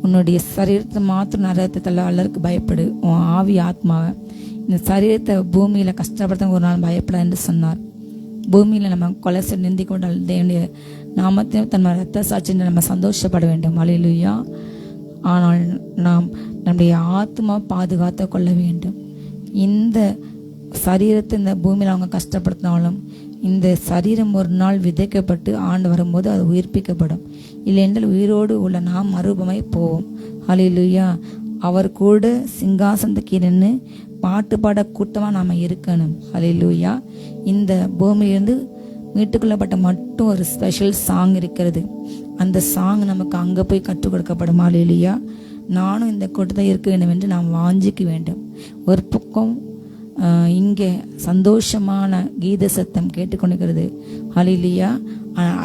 உன்னுடைய சரீரத்தை மாத்திரம் நரகத்தை தள்ள அல்லருக்கு பயப்படு, உன் ஆவி ஆத்மாவை இந்த சரீரத்தை பூமியில கஷ்டப்படுத்த ஒரு நாள் பயப்பட என்று சொன்னார். பூமியில நம்ம கொலை செய்து நிந்தி கொண்டால் தேவனுடைய நாமத்தையும் தன் ரத்த சாட்சி நம்ம சந்தோஷப்பட வேண்டும். அல்லேலூயா. ஆனால் நாம் நம்முடைய ஆத்மா பாதுகாத்து கொள்ள வேண்டும். இந்த சரீரத்தை இந்த பூமியில் அவங்க கஷ்டப்படுத்தினாலும் இந்த சரீரம் ஒரு நாள் விதைக்கப்பட்டு ஆண்டு வரும்போது அது உயிர்ப்பிக்கப்படும். இல்லையென்றால் உயிரோடு உள்ள நாம் மறுபமாய் போவோம். அல்லேலூயா. அவர் கூட சிங்காசனத்துக்கு நின்று பாட்டு பாட கூட்டமாக நாம் இருக்கணும். அல்லேலூயா. இந்த பூமியிலிருந்து மீட்டுக்கொள்ளப்பட்ட மட்டும் ஒரு ஸ்பெஷல் சாங் இருக்கிறது. அந்த சாங் நமக்கு அங்கே போய் கற்றுக் கொடுக்கப்படும். அல்லேலூயா. நானும் இந்த கூட்டத்தை இருக்க வேண்டும் என்று நாம் வாஞ்சிக்க வேண்டும். ஒரு பக்கம் இங்கே சந்தோஷமான கீத சத்தம் கேட்டுக்கொண்டிருக்கிறது. அல்லேலூயா.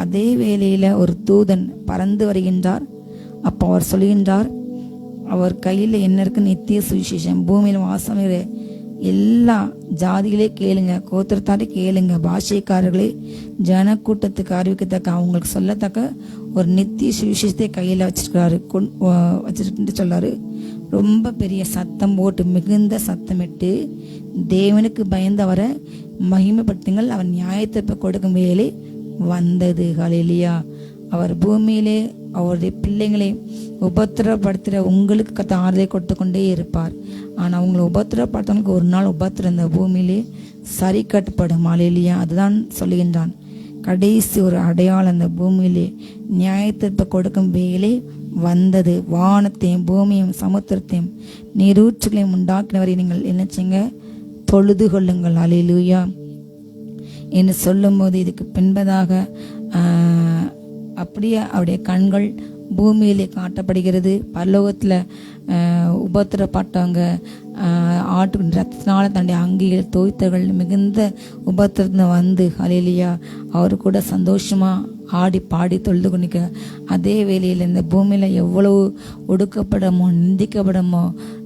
அதே வேளையில ஒரு தூதன் பறந்து வருகின்றார். அப்போ அவர் சொல்கின்றார், அவர் கையில் என்ன இருக்கு? நித்திய சுவிசேஷம். பூமியில் வாசம் எல்லா ஜாதிகளே கேளுங்க, கோத்திரத்தாரே கேளுங்க, பாஷைக்காரர்களே ஜனக்கூட்டத்துக்கு அறிவிக்கத்தக்க, அவங்களுக்கு சொல்லத்தக்க ஒரு நித்திய சுவிசேஷத்தை கையில் வச்சிருக்கிட்டு சொல்றாரு. ரொம்ப பெரிய சத்தம் போட்டு மிகுந்த சத்தமிட்டு தேவனுக்கு பயந்து அவரை மகிமைப்படுத்துங்கள், அவர் நியாயத்தை கொடுக்கும் வேலை வந்தது. ஹல்லேலூயா. அவர் பூமியிலே அவருடைய பிள்ளைகளை உபத்திரப்படுத்துகிற உங்களுக்கு கத்த ஆறுதலை கொடுத்து கொண்டே இருப்பார். ஆனால் அவங்களை உபத்திரப்படுத்தவங்களுக்கு ஒரு நாள் உபத்திரம் இந்த பூமியிலே சரி கட்டுப்படும். ஹல்லேலூயா. அதுதான் சொல்லுகின்றான். கடைசி ஒரு அடையாளம் அந்த பூமியிலே நியாயத்தீர்ப்பு கொடுக்கும் வேலை வந்தது. வானத்தையும் பூமியும் சமுத்திரத்தையும் நீரூற்றுகளையும் உண்டாக்கினவரை நீங்கள் என்ன செய்யுங்க? தொழுது கொள்ளுங்கள். ஹல்லேலூயா என்று சொல்லும்போது இதுக்கு பின்பதாக அப்படியே அவருடைய கண்கள் பூமியிலே காட்டப்படுகிறது. பரலோகத்தில் உபத்திரப்பட்டவங்க ஆட்டு ரத்தத்தினால தன்னுடைய அங்கிகள் தோய்த்தர்கள் மிகுந்த உபத்திரத்தில் வந்து ஹல்லேலூயா அவரு கூட சந்தோஷமா ஆடி பாடி தொழுது கொண்டிருக்க அதே வேளையில் இந்த பூமியில் எவ்வளவு ஒடுக்கப்படமோ நிந்திக்கப்படமோ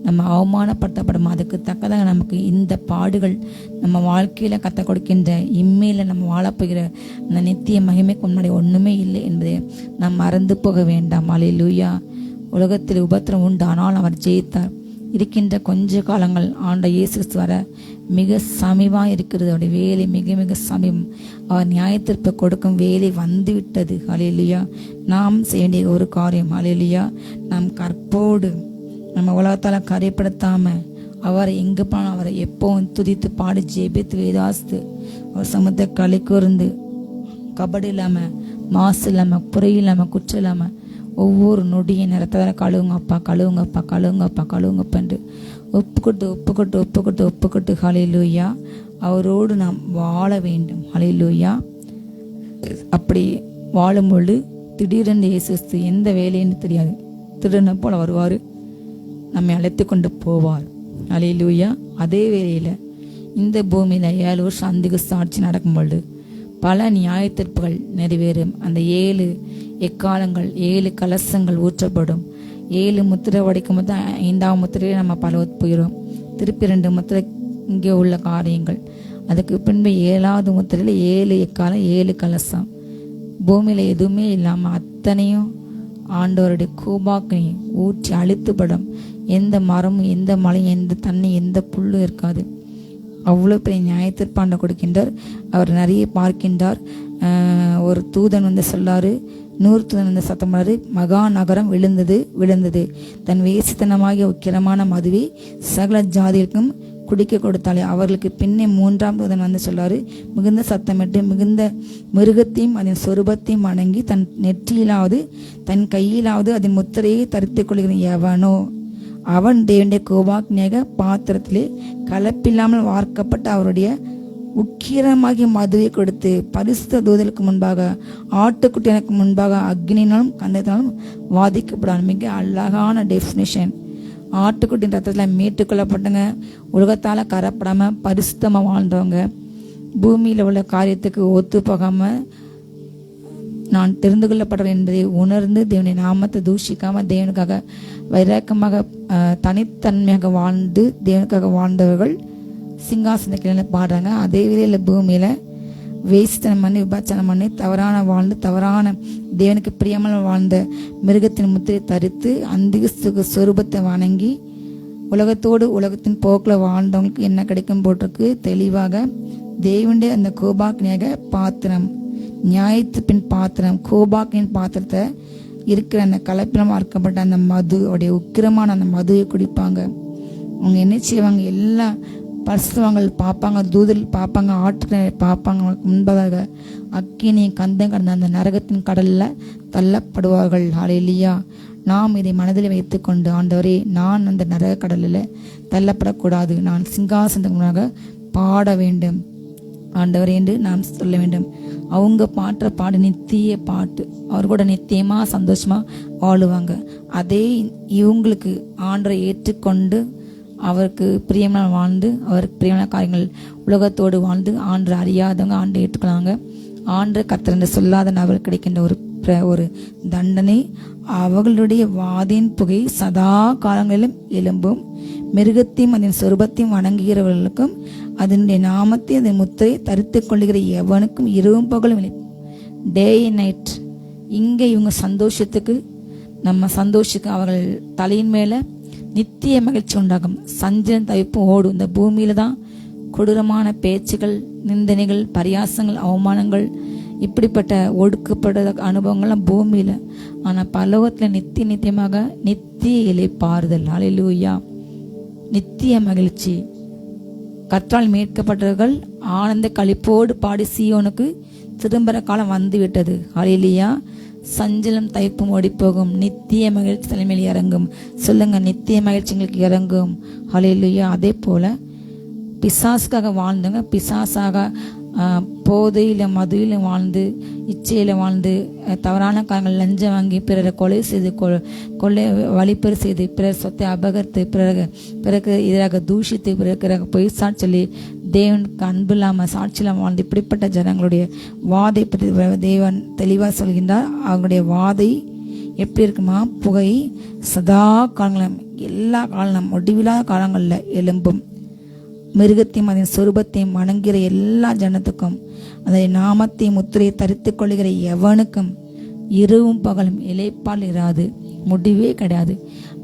நம்ம அவமானப்படுத்தப்படமோ அதுக்கு தக்கதாக நமக்கு இந்த பாடுகள் நம்ம வாழ்க்கையில் கற்றுக் கொடுக்கின்ற இம்மையில் நம்ம வாழப்போகிற அந்த நித்திய மகிமைக்கு முன்னாடி ஒன்றுமே இல்லை என்பதை நாம் மறந்து போக வேண்டாம். ஹல்லேலூயா. உலகத்தில் உபத்திரம் உண்டு, ஆனால் அவர் ஜெயித்தார். இருக்கின்ற கொஞ்ச காலங்கள் ஆண்ட இயேசு கிறிஸ்து வர மிக சமீபமாக இருக்கிறது. அவருடைய வேலை மிக மிக சமீபம். அவர் நியாயத்தீர்ப்பு கொடுக்கும் வேலை வந்து விட்டது. ஹல்லேலூயா. நாம் செய்ய வேண்டிய ஒரு காரியம், ஹல்லேலூயா, நாம் கற்போடு நம்ம உலகத்தால் கரைப்படுத்தாம அவரை எங்கே போனாலும் அவரை எப்பவும் துதித்து பாடி ஜெபித்து வேதாஸ்து ஒரு சமத்தை களி கூர்ந்து கபடி இல்லாமல் மாசு இல்லாமல் குறை இல்லாமல் குற்றம் இல்லாமல் ஒவ்வொரு நொடியும் நேரத்தை கழுவுங்கப்பா கழுவுங்கப்பா கழுவுங்கப்பா கழுவுங்கப்பான்ட்டு ஒப்புக்கொட்டு ஹல்லேலூயா அவரோடு நாம் வாழ வேண்டும். ஹல்லேலூயா. அப்படி வாழும்பொழுது திடீரென்று இயேசு எந்த வேலைன்னு தெரியாது, திடீர்னு போல வருவார், நம்மை அழைத்து கொண்டு போவார். ஹல்லேலூயா. அதே வேளையில் இந்த பூமியில் 7 வருஷம் அந்திக சாட்சி நடக்கும் பொழுது பல நியாயத்தீர்ப்புகள் நிறைவேறும். அந்த 7 எக்காலங்கள் 7 கலசங்கள் ஊற்றப்படும். 7 முத்திரை உடைக்கும் போது 5ஆம் முத்திரையை நம்ம பரவத் போகிறோம். திருப்பி 2 முத்திரை இங்கே உள்ள காரியங்கள். அதுக்கு பின்பு 7ஆவது முத்திரையில் 7 எக்காலம் 7 கலசம். பூமியில் எதுவுமே இல்லாமல் அத்தனையும் ஆண்டவருடைய கோபாக்கினி ஊற்றி அழித்துப்படும். எந்த மரமும் எந்த மலையும் எந்த தண்ணி எந்த புல்லும் இருக்காது. அவ்வளோ பெரிய நியாயத்தீர்ப்பாண்ட கொடுக்கின்றார். அவர் நிறைய பார்க்கின்றார். ஒரு தூதன் வந்து சொல்லாரு, 100 தூதன் வந்து சத்தம் பண்ணாரு, மகா நகரம் விழுந்தது தன் வேசித்தனமாகிய உக்கிரமான மதுவை சகல ஜாதிகளுக்கும் குடிக்க கொடுத்தாலே. அவர்களுக்கு பின்னே 3ஆம் தூதன் வந்து சொல்லாரு, மிகுந்த சத்தமிட்டு மிகுந்த மிருகத்தையும் அதன் சொரூபத்தையும் வணங்கி தன் நெற்றியிலாவது தன் கையிலாவது அதன் முத்திரையை தரித்துக் கொள்கிற எவனோ அவன் தேவனுடைய கோபாக்னியாக பாத்திரத்திலே கலப்பில்லாமல் வார்க்கப்பட்ட அவருடைய உக்கிரமாகிய மதுவை கொடுத்து பரிசுத்த தூதலுக்கு முன்பாக ஆட்டுக்குட்டியனுக்கு முன்பாக அக்னினாலும் கண்டத்தினாலும் வாதிக்கப்படாது. மிக அழகான டெஃபினிஷன். ஆட்டுக்குட்டின் ரத்தத்தில் மீட்டுக்கொள்ளப்பட்டவங்க, உலகத்தால் கரப்படாமல் பரிசுத்தமாக வாழ்ந்தவங்க, பூமியில் உள்ள காரியத்துக்கு ஒத்து போகாமல் நான் தெரிந்து கொள்ளப்பட்டவர் என்பதை உணர்ந்து தேவனுடைய நாமத்தை தூஷிக்காமல் தேவனுக்காக வைராக்கமாக தனித்தன்மையாக வாழ்ந்து தேவனுக்காக வாழ்ந்தவர்கள் சிங்காசனத்தில் பாடுறாங்க. அதே வேளையில் பூமியில் வேசித்தனம் பண்ணி விபாச்சனம் பண்ணி தவறான வாழ்ந்து தவறான தேவனுக்கு பிரியமல் வாழ்ந்த மிருகத்தின் முத்திரை தரித்து அந்திக சொரூபத்தை வணங்கி உலகத்தோடு உலகத்தின் போக்கில் வாழ்ந்தவங்களுக்கு என்ன கிடைக்கும் போட்டிருக்கு தெளிவாக. தேவனுடைய அந்த கோபாக்னியாக பாத்திரம், நியாயத்தின் பாத்திரம், கோபாக்கின் பாத்திரத்தை இருக்கிற அந்த கலப்பிலம் வார்க்கப்பட்ட அந்த மது உடைய உக்கிரமான அந்த மதுவை குடிப்பாங்க. அவங்க என்ன செய்வாங்க? எல்லா பரிசுத்தவான்கள் பார்ப்பாங்க, தூதல் பார்ப்பாங்க, ஆட்களை பார்ப்பாங்க. முன்பதாக அக்கினி கந்தம் கடந்த அந்த நரகத்தின் கடலில் தள்ளப்படுவார்கள். ஹல்லேலூயா. நாம் இதை மனதில் வைத்துக்கொண்டு ஆண்டவரே நான் அந்த நரக கடலில் தள்ளப்படக்கூடாது, நான் சிங்காசனத்துக்கு முன்னாக பாட வேண்டும் ஆண்டவரே என்று நாம் சொல்ல வேண்டும். அவங்க பாடுற பாடு நித்திய பாட்டு, அவர் கூட நித்தியமாக சந்தோஷமாக வாழுவாங்க. அதே இவங்களுக்கு ஆண்டரை ஏற்றுக்கொண்டு அவருக்கு பிரியமான வாழ்ந்து அவருக்கு பிரியமான காரியங்கள் உலகத்தோடு வாழ்ந்து ஆண்டரை அறியாதவங்க ஆண்டை ஏற்றுக்கலாங்க. ஆண்டரை கர்த்தர் சொல்லாத நபர் கிடைக்கின்ற ஒரு தண்டனை அவர்களுடைய வாதின் புகை சதா காலங்களிலும் எழும்பும். மிருகத்தையும் அதன் சொரூபத்தையும் வணங்குகிறவர்களுக்கும் அதனுடைய நாமத்தை அதன் முத்திரை தரித்துக் கொள்ளுகிற எவனுக்கும் இரவும் பகலும் டே அண்ட் நைட். இங்கே இவங்க சந்தோஷத்துக்கு நம்ம சந்தோஷத்துக்கு அவர்கள் தலையின் மேல நித்திய மகிழ்ச்சி உண்டாகும். சஞ்சலம் தவிப்பும் ஓடும். இந்த பூமியில தான் கொடூரமான பேச்சுகள், நிந்தனைகள், பரியாசங்கள், அவமானங்கள், இப்படிப்பட்ட ஒடுக்கப்பட்ட அனுபவங்கள்லாம் பூமியில. ஆனா பரலோகத்துல நித்தியமாக நித்திய இளைப்பாறுதல். ஹல்லேலூயா. நித்திய மகிழ்ச்சி. கர்த்தரால் மீட்கப்பட்டவர்கள் ஆனந்த களிப்போடு பாடி சீயோனுக்கு திரும்புற காலம் வந்து விட்டது. ஹல்லேலூயா. சஞ்சலம் தைப்பும் ஓடிப்போகும். நித்திய மகிழ்ச்சி தலைமையில் இறங்கும். சொல்லுங்க, நித்திய மகிழ்ச்சி எங்களுக்கு இறங்கும். ஹல்லேலூயா. அதே போல பிசாசுக்காக வாழ்ந்தவங்க, பிசாசாக போதையில மதுவில வாழ்ந்து, இச்சையில வாழ்ந்து, தவறான காரியங்கள் லஞ்சம் வாங்கி பிறரை கொலை செய்து, கொள்ளை வழிப்பறி செய்து, பிறர் சொத்தை அபகரித்து, பிறகு எதிராக தூஷித்து, பிறகு பொய் சாட்சி சொல்லி தேவனுக்கு அன்பு இல்லாம சாட்சி இல்லாமல் வாழ்ந்து, இப்படிப்பட்ட ஜனங்களுடைய வாதை பற்றி தேவன் தெளிவாக சொல்கின்றார். அவங்களுடைய வாதை எப்படி இருக்குமா? புகை சதா காலங்களும், எல்லா காலம், முடிவில்லாத காலங்களில் எழும்பும். மிருகத்தையும் அதன் சொரூபத்தையும் வணங்குகிற எல்லா ஜனத்துக்கும் அதை நாமத்தையும் முத்திரையை தரித்துக் கொள்ளுகிற எவனுக்கும் இரவும் பகலும் இளைப்பால் இராது, முடிவே கிடையாது.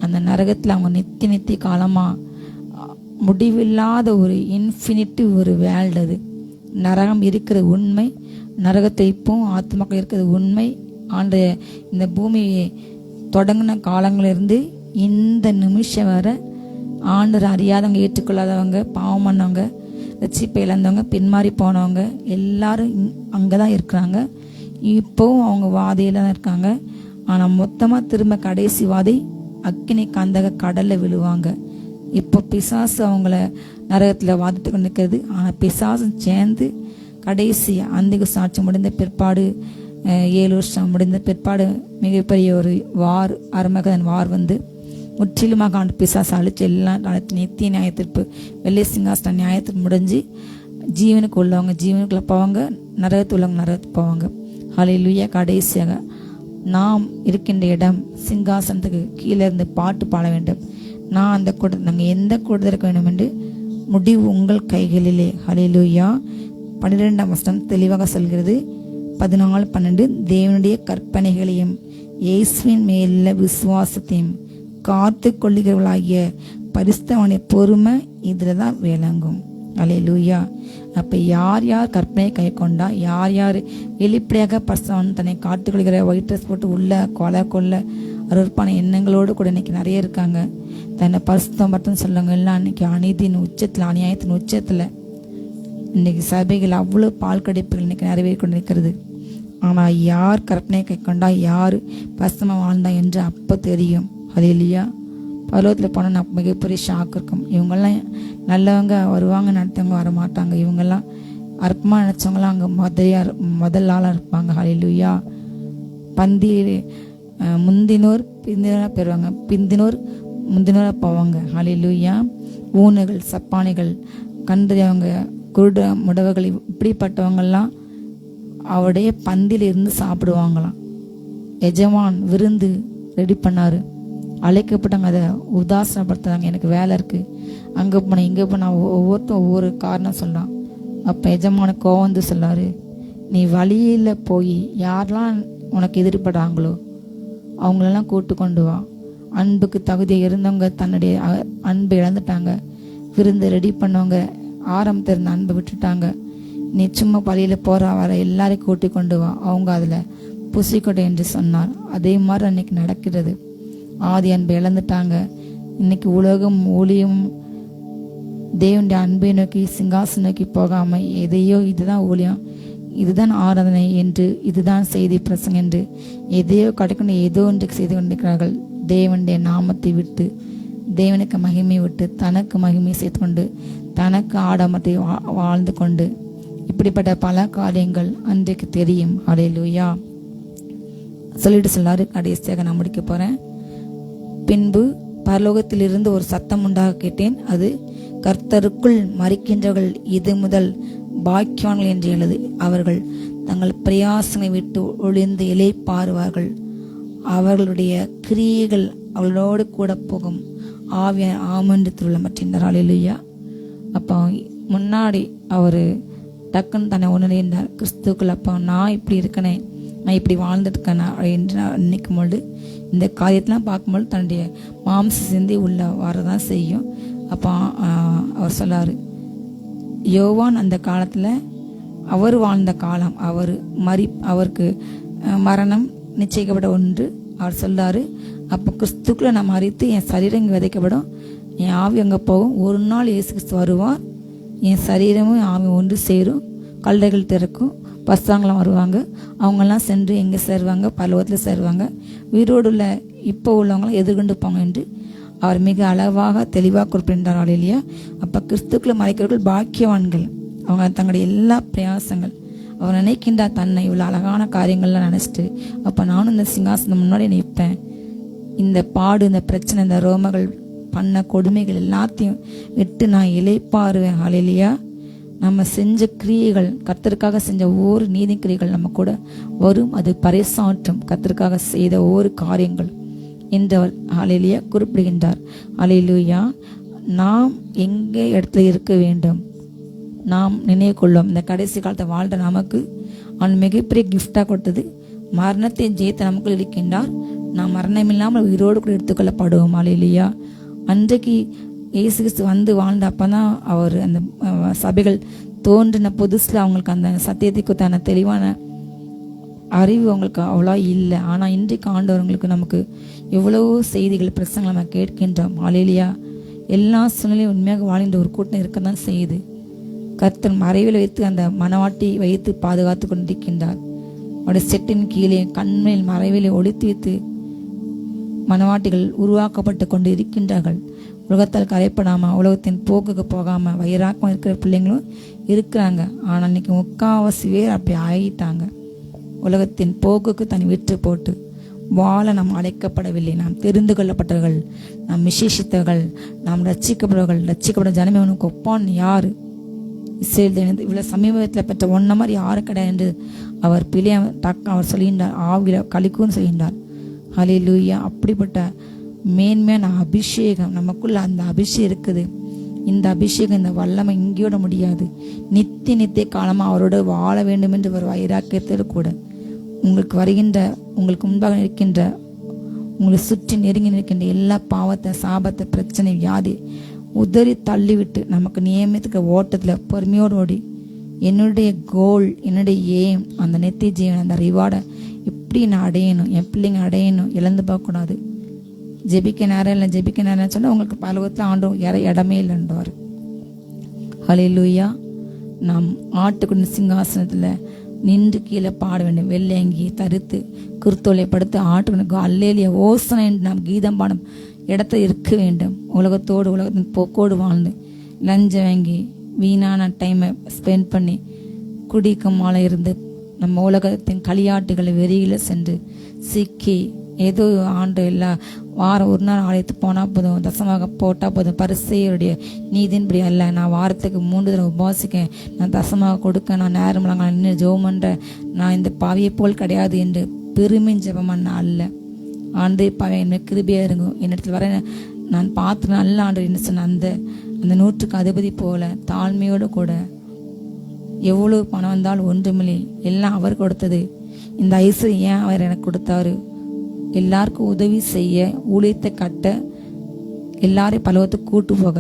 அந்த நரகத்தில் அவங்க நித்திய காலமா முடிவில்லாத ஒரு இன்ஃபினிட்டி ஒரு வேல்டு. அது நரகம் இருக்கிற உண்மை, நரகத்தை இப்போவும் ஆத்மாக்கள் இருக்கிறது உண்மை. ஆண்டு இந்த பூமியை தொடங்கின காலங்களிலிருந்து இந்த நிமிஷம் வரை ஆண்டர் அறியாதவங்க, ஏற்றுக்கொள்ளாதவங்க, பாவம் பண்ணவங்க, ரட்சிப்பை இழந்தவங்க, பின்மாறி போனவங்க எல்லாரும் அங்கதான் இருக்கிறாங்க. இப்போவும் அவங்க வாதையில தான் இருக்காங்க. ஆனா மொத்தமா திரும்ப கடைசி வாதை அக்கினி கந்தக கடல்ல விழுவாங்க. இப்போ பிசாசு அவங்கள நரகத்துல வாதித்து கொண்டு நிற்கிறது. ஆனா பிசாசும் சேர்ந்து கடைசி அந்திக சாட்சி முடிந்த பிற்பாடு 7 வருஷம் முடிந்த பிற்பாடு மிகப்பெரிய ஒரு வார், அர்மகதன் வார் வந்து முற்றிலுமாக ஆண்டு பிசாசு அழிச்சு எல்லாம் நித்திய நியாயத்திற்பு, வெள்ளை சிங்காசன நியாயத்திற்கு முடிஞ்சு ஜீவனுக்கு உள்ளவங்க ஜீவனுக்குள்ள போவாங்க, நரகத்து உள்ளவங்க நரகத்துக்கு போவாங்க. ஹல்லேலூயா. கடைசியாக நாம் இருக்கின்ற இடம் சிங்காசனத்துக்கு கீழே இருந்து பாட்டு பாட வேண்டும். நான் அந்த கூட்டத்தில், நாங்கள் எந்த கூட்டத்தில் இருக்க வேண்டும் என்று முடிவு உங்கள் கைகளிலே. ஹல்லேலூயா. 12ஆம் வசனம் தெளிவாக சொல்கிறது. 14-12 தேவனுடைய கற்பனைகளையும் இயேசுவின் மேலுள்ள விசுவாசத்தையும் காத்து கொள்ளுகிறவர்களாகிய பரிசுத்தவானுடைய பொறுமை இதுல தான் விளங்கும். ஹல்லேலூயா. அப்ப யார் யார் கற்பனை கை கொண்டா, யார் யார் வெளிப்படையாக பரிசுத்தவான் தன்னை காத்துக்கொள்கிற ஒயிட் ட்ரெஸ் போட்டு உள்ள கொல்ல அருவருப்பான எண்ணங்களோடு கூட இன்னைக்கு நிறைய இருக்காங்க. தன்னை பரிசுத்தம் மட்டும் சொல்லுங்க எல்லாம் இன்னைக்கு அநீதியின் உச்சத்துல, அநியாயத்தின் உச்சத்துல இன்னைக்கு சபைகள் அவ்வளவு பால் கடிப்புகள் இன்னைக்கு நிறைவேறி கொண்டு இருக்கிறது. ஆனா யார் கற்பனை கை கொண்டா, யார் பரிசுத்தமா வாழ்ந்தா என்று அப்ப தெரியும். ஹல்லேலூயா. பரலோகத்தில் போனால் நமக்கு மிகப்பெரிய ஷாக் இருக்கும். இவங்கெல்லாம் நல்லவங்க வருவாங்க, நடத்தவங்க வர மாட்டாங்க. இவங்கெல்லாம் அற்பமாக நினச்சவங்களாம் அங்கே முதல் ஆளாக இருப்பாங்க. ஹல்லேலூயா. பந்தி முந்தினோர் பிந்தினோராக பெறுவாங்க, பிந்தினோர் முந்தினோராக போவாங்க. ஹல்லேலூயா. ஊனுகள், சப்பானிகள், கண்டறியவங்க, குருட முடவர்கள், இப்படிப்பட்டவங்கெல்லாம் அவருடைய பந்தியில் இருந்து சாப்பிடுவாங்களாம். எஜமான் விருந்து ரெடி பண்ணாரு, அழைக்கப்பட்டாங்க, அதை உதாசனப்படுத்துறாங்க. எனக்கு வேலை இருக்கு, அங்கே போனேன் இங்கே போன, ஒவ்வொருத்தரும் ஒவ்வொரு காரணம் சொல்றான். அப்போ எஜமான கோவம் வந்து சொல்லாரு, நீ வழியில் போய் யாரெல்லாம் உனக்கு எதிர்படுறாங்களோ அவங்களெல்லாம் கூட்டு கொண்டு வா. அன்புக்கு தகுதியாக இருந்தவங்க தன்னுடைய அன்பை இழந்துட்டாங்க. விருந்து ரெடி பண்ணவங்க ஆரம்பத்தில் இருந்த அன்பை விட்டுட்டாங்க. நீ சும்மா பழியில் போற வர எல்லாரையும் கூட்டி கொண்டு வா, அவங்க அதில் புசிக்கொடை என்று சொன்னார். அதே மாதிரி அன்னைக்கு நடக்கிறது. ஆதி அன்பை இழந்துட்டாங்க. இன்னைக்கு உலகம் ஊழியம் தேவனுடைய அன்பை நோக்கி சிங்காசனம் நோக்கி போகாம எதையோ இதுதான் ஊழியம், இதுதான் ஆராதனை என்று, இதுதான் செய்தி பிரசங்கம் என்று எதையோ கிடைக்கணும் ஏதோ ஒன்று செய்து கொண்டிருக்கிறார்கள். தேவனுடைய நாமத்தை விட்டு, தேவனுக்கு மகிமை விட்டு, தனக்கு மகிமை செய்து கொண்டு, தனக்கு ஆடம்பரத்தை வாழ்ந்து கொண்டு, இப்படிப்பட்ட பல காரியங்கள் அன்றைக்கு தெரியும். ஹல்லேலூயா. சொல்லிட்டு சொல்லாரு. கடைசியாக நான் முடிக்க போறேன். பின்பு பரலோகத்திலிருந்து ஒரு சத்தம் உண்டாக கேட்டேன். அது, கர்த்தருக்குள் மரிக்கின்றவர்கள் இது முதல் பாக்கியவான்கள் என்று எழுது. அவர்கள் தங்கள் பிரயாசங்களை விட்டு ஒளிந்து இளைப்பாறுவார்கள். அவர்களுடைய கிரியைகள் அவளோடு கூட போகும். ஆவியார் ஆமென்று திருவிழமற்றினார். ஹல்லேலூயா. அப்போ முன்னாடி அவர் டக்குன்னு தன்னை உணர்ந்தார் கிறிஸ்துக்குள்ள. அப்போ நான் இப்படி இருக்கனே, நான் இப்படி வாழ்ந்துட்டுருக்கேன் என்று நினைக்கும் பொழுது இந்த காரியத்தெலாம் பார்க்கும்போது தன்னுடைய மாம்ச சிந்தி உள்ள வரதான் செய்யும். அப்போ அவர் சொல்லார், யோவான் அந்த காலத்தில் அவர் வாழ்ந்த காலம், அவருக்கு மரணம் நிச்சயிக்கப்பட ஒன்று அவர் சொல்லார். அப்போ கிறிஸ்துக்குள்ள நான் மறித்து என் சரீரம் இங்கே விதைக்கப்படும், என் ஆவி அங்கே போகும். ஒரு நாள் இயேசு கிறிஸ்து வருவார், என் சரீரமும் ஆவி ஒன்று சேரும், கல்லறைகள் திறக்கும், பசங்களாம் வருவாங்க, அவங்கெல்லாம் சென்று எங்கே சேருவாங்க? பரலோகத்தில் சேருவாங்க. உயிரோடு உள்ள இப்போ உள்ளவங்களாம் எதிர்கொண்டு போங்க என்று அவர் மிக அளவாக தெளிவாக குறிப்பிட்டார். ஹல்லேலூயா. அப்போ கிறிஸ்துக்குள்ள மறைக்கிறவர்கள் பாக்கியவான்கள். அவங்க தங்களுடைய எல்லா பிரயாசங்கள் அவர் நினைக்கின்றார், தன்னை இவ்வளோ அழகான காரியங்கள்லாம் நினச்சிட்டு அப்போ நானும் இந்த சிங்காசனம் முன்னாடி நிற்பேன், இந்த பாடு, இந்த பிரச்சனை, இந்த ரோமங்கள் பண்ண கொடுமைகள் எல்லாத்தையும் விட்டு நான் இளைப்பாருவேன். ஹல்லேலூயா. நம்ம செஞ்ச கிரியைகள், கர்த்தருக்காக செஞ்ச ஒவ்வொரு நீதி கிரியைகள் நம்ம கூட வரும், அது பறைசாற்றும் கர்த்தருக்காக செய்த ஒவ்வொரு காரியங்கள் என்று அவர் ஹல்லேலூயா குறிப்பிடுகின்றார். ஹல்லேலூயா. நாம் எங்கே இடத்துல இருக்க வேண்டும் நாம் நினைவு கொள்ளும். இந்த கடைசி காலத்தை வாழ்ற நமக்கு அவன் மிகப்பெரிய கிஃப்டாக கொடுத்தது மரணத்தை ஜெயித்து நமக்குள் இருக்கின்றார். நாம் மரணம் இல்லாமல் உயிரோடு கூட எடுத்துக்கொள்ளப்படுவோம். ஹல்லேலூயா. அன்றைக்கு இயேசு கிறிஸ்து வந்து வாழ்ந்த அப்பதான் அவர் அந்த சபைகள் தோன்றின புதுசில் அவங்களுக்கு அந்த சத்தியத்தை குறித்தான தெளிவான அறிவு அவங்களுக்கு அவ்வளோ இல்லை. ஆனால் இன்றைக்கு ஆண்டவர்களுக்கு நமக்கு எவ்வளவோ செய்திகள் பிரசங்களை நம்ம கேட்கின்றோம். ஹல்லேலூயா. எல்லா சூழ்நிலையும் உண்மையாக வாழ்கின்ற ஒரு கூட்டம் இருக்க தான் செய்யுது. கர்த்தர் மறைவில் வைத்து அந்த மனவாட்டி வைத்து பாதுகாத்து கொண்டிருக்கின்றார். அவருடைய செட்டின் கீழே கண்மையில் மறைவிலே ஒளித்து வைத்து மனவாட்டிகள் உருவாக்கப்பட்டு கொண்டு இருக்கின்றார்கள். உலகத்தால் கரைப்படாமல், உலகத்தின் போக்குக்கு போகாமல் வயிறாக்கம் இருக்கிற பிள்ளைங்களும் இருக்கிறாங்க. ஆனால் இன்னைக்கு முக்காவாசி பேர் அப்படி ஆகிட்டாங்க. உலகத்தின் போக்குக்கு தனி விற்று போட்டு வாழ நாம் அழைக்கப்படவில்லை. நாம் தெரிந்து கொள்ளப்பட்டவர்கள், நாம் விசேஷித்தவர்கள், நாம் ரட்சிக்கப்பட்டவர்கள். ரட்சிக்கப்பட்ட ஜனமே உனக்கு ஒப்பான் யாரு? இஸ்ரேல் இவ்வளோ சமீபத்தில் பெற்ற ஒன்ன மாதிரி யாரும் கிடையாது என்று அவர் பிள்ளைய அவர் சொல்கின்றார். ஆவில கலிக்குன்னு சொல்கின்றார். ஹல்லேலூயா. அப்படிப்பட்ட மேன்மையான அபிஷேகம் நமக்குள்ள அந்த அபிஷேகம் இருக்குது. இந்த அபிஷேகம், இந்த வல்லமை இங்கேயோட முடியாது. நித்திய காலமாக அவரோட வாழ வேண்டும் என்று ஒரு வைராக்கியத்தோடு கூட உங்களுக்கு வருகின்ற, உங்களுக்கு முன்பாக இருக்கின்ற, உங்களை சுற்றி நெருங்கி நிற்கின்ற எல்லா பாவத்தை, சாபத்தை, பிரச்சனை, வியாதி உதறி தள்ளிவிட்டு நமக்கு நியமித்துக்க ஓட்டத்தில் பொறுமையோடு ஓடி என்னுடைய கோல், என்னுடைய ஏம், அந்த நித்திய ஜீவன், அந்த ரிவார்டை எப்படி நான் அடையணும், என் பிள்ளைங்க அடையணும், இழந்து பார்க்கக்கூடாது. ஜெபிக்க நேரம் இல்லை, ஜெபிக்க நேரம் சொன்னால் உங்களுக்கு பலவத்தில் ஆண்டும் இடமே இல்லைன்றார். ஹல்லேலூயா. நாம் ஆட்டுக்குடி சிங்காசனத்தில் நின்று கீழே பாட வேண்டும். வெள்ளையங்கி தரித்து குருத்தோலை படுத்து ஆட்டுக்குனுக்கு அல்லேலியா ஓசனை என்று நாம் கீதம் பாடும் இடத்துல இருக்க வேண்டும். உலகத்தோடு, உலகத்தின் போக்கோடு வாழ்ந்து லஞ்சம் வாங்கி வீணான டைமை ஸ்பெண்ட் பண்ணி குடிக்கமால இருந்து நம்ம உலகத்தின் களியாட்டுகளை வெறியில் சென்று சிக்கி ஏதோ ஆண்டு எல்லா வாரம் ஒரு நாள் ஆலயத்துக்கு போனால் போதும், தசமாக போட்டால் போதும், பரிசேயருடைய நீதின்படி அல்ல. நான் வாரத்துக்கு 3 தடவை உபவாசிக்கேன், நான் தசமாக கொடுக்க, நான் நேரமில்லாங்க நின்று ஜெபம் பண்ணுற, நான் இந்த பாவியை போல் கிடையாது என்று பெருமின் ஜெபம் பண்ண அல்ல. ஆண்டு பாவை என்ன கிருபியாக இருங்கும், என்னிடத்தில் வர நான் பார்த்து நல்ல ஆண்டு என்ன சொன்ன அந்த 100க்கு அதிபதி போல தாழ்மையோடு கூட எவ்வளோ பணம் வந்தாலும் ஒன்றுமில்லை, எல்லாம் அவர் கொடுத்தது. இந்த ஐஸ்வர்யம் ஏன் அவர் எனக்கு கொடுத்தாரு? எல்லாருக்கும் உதவி செய்ய, ஊழியத்தை கட்ட, எல்லாரையும் பலவத்துக்கு கூட்டு போக,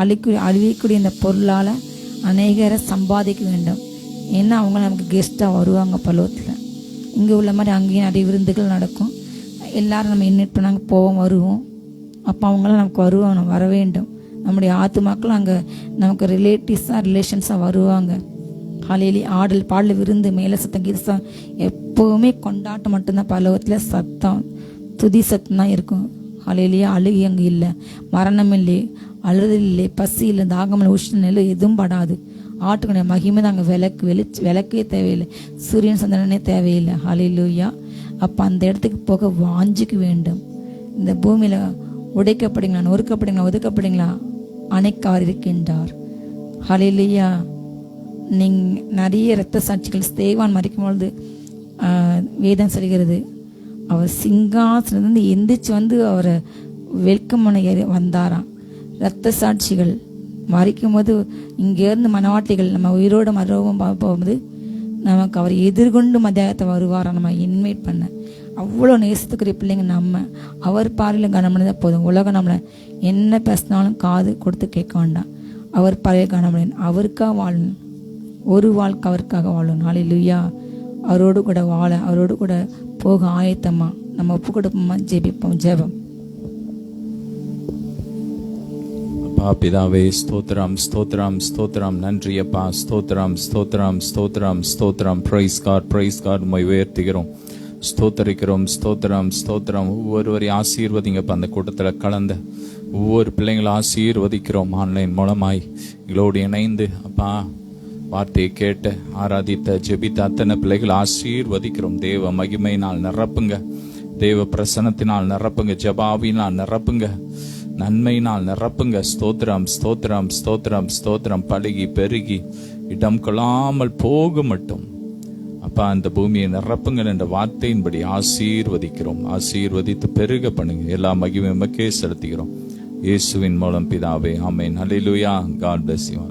அழியக்கூடிய இந்த பொருளால் அநேகரை சம்பாதிக்க வேண்டும். ஏன்னா அவங்க நமக்கு கெஸ்ட்டாக வருவாங்க பலவத்தில். இங்கே உள்ள மாதிரி அங்கேயும் நிறைய விருந்துகள் நடக்கும். எல்லாரும் நம்ம இன்வைட் பண்ணாங்க, போவோம், வருவோம். அப்போ அவங்களாம் நமக்கு வருவாங்க, நம்ம வர வேண்டும். நம்முடைய ஆத்துமாக்கள் அங்கே நமக்கு ரிலேட்டிவ்ஸாக, ரிலேஷன்ஸாக வருவாங்க. ஹல்லேலூயா. ஆடல், பாடல், விருந்து, மேலே சத்தம், கீதம், எப்போவுமே கொண்டாட்டம் மட்டும்தான். பலவத்தில் சத்தம், துதி சத்தம் தான் இருக்கும். ஹல்லேலூயா. அழுகி அங்கே இல்லை, மரணம் இல்லை, அழுதல் இல்லை, பசி இல்லை, தாகம் இல்லை, உஷ்ணம் இல்லை, எதுவும் படாது. ஆட்டுக்குடைய மகிமை தான் அங்கே விளக்கே தேவையில்லை, சூரியன் சந்திரனே தேவையில்லை. ஹல்லேலூயா. அப்போ அந்த இடத்துக்கு போக வாஞ்சிக்க வேண்டும். இந்த பூமியில் உடைக்கப்படுங்களா, நொறுக்கப்படுங்களா, ஒதுக்கப்படுங்களா, அணைக்க அவர் இருக்கின்றார். ஹல்லேலூயா. நிறைய இரத்த சாட்சிகள் ஸ்தேவான் மறிக்கும் பொழுது வேதம் சொல்கிறது, அவர் சிங்காசனத்திலிருந்து எந்திரிச்சு வந்து அவரை வெல்கமனை வந்தாராம். இரத்த சாட்சிகள் மறிக்கும் போது இங்கேருந்து மனவாட்டிகள் நம்ம உயிரோட மறுபடியும் போகும்போது நமக்கு அவர் எதிர்கொண்டு மத்தியாகத்தை வருவாராம் நம்ம இன்வைட் பண்ண. அவ்வளோ நேசத்துக்குரிய பிள்ளைங்க நம்ம அவர் பார்வையில் கனமடைந்தால் போதும். உலகம் நம்மளை என்ன பேசினாலும் காது கொடுத்து கேட்க வேண்டாம். அவர் பார்வையில் கனமடையணும். அவருக்காக வாழணும். ஒரு வாழ்க்கை அவருக்காக வாழணும். ஹல்லேலூயா. அவரோடு கூட வாழ, அவரோடு கூட போக ஆயத்தமா நம்ம ஒப்பு கொடுப்போமா? ஜெபிப்போம். ஜெபம். அப்பா பிதாவே, ஸ்தோத்திரம் ஸ்தோத்திரம் ஸ்தோத்திரம். நன்றி அப்பா. ஸ்தோத்திரம் ஸ்தோத்திரம் ஸ்தோத்திரம் ஸ்தோத்திரம். பிரைஸ் காட் உம்மை உயர்த்துகிறோம், ஸ்தோத்தரிக்கிறோம். ஸ்தோத்திரம் ஸ்தோத்திரம். ஒவ்வொருவரையும் ஆசீர்வதிங்கப்பா. அந்த கூட்டத்தில் கலந்த ஒவ்வொரு பிள்ளைங்களும் ஆசீர்வதிக்கிறோம். ஆன்லைன் மூலமாய் எங்களோடு இணைந்து அப்பா வார்த்தையை கேட்டு ஆராதித்த ஜெபித்த அத்தனை பிள்ளைகள் ஆசீர்வதிக்கிறோம். தேவ மகிமையினால் நிரப்புங்க, தேவ பிரசனத்தினால் நிரப்புங்க, ஜெபாவினால் நிரப்புங்க, நன்மையினால் நிரப்புங்க. ஸ்தோத்திரம் ஸ்தோத்திரம் ஸ்தோத்திரம் ஸ்தோத்திரம். பழுகி பெருகி இடம் கொள்ளாமல் போக மட்டும் அப்பா அந்த பூமியை நிரப்புங்க என்ற வார்த்தையின்படி ஆசீர்வதிக்கிறோம். ஆசீர்வதித்து பெருக பண்ணுங்க. எல்லா மகிமையுமே செலுத்துகிறோம் இயேசுவின் மூலம் பிதாவே, ஆமென். ஹல்லேலூயா. God bless you.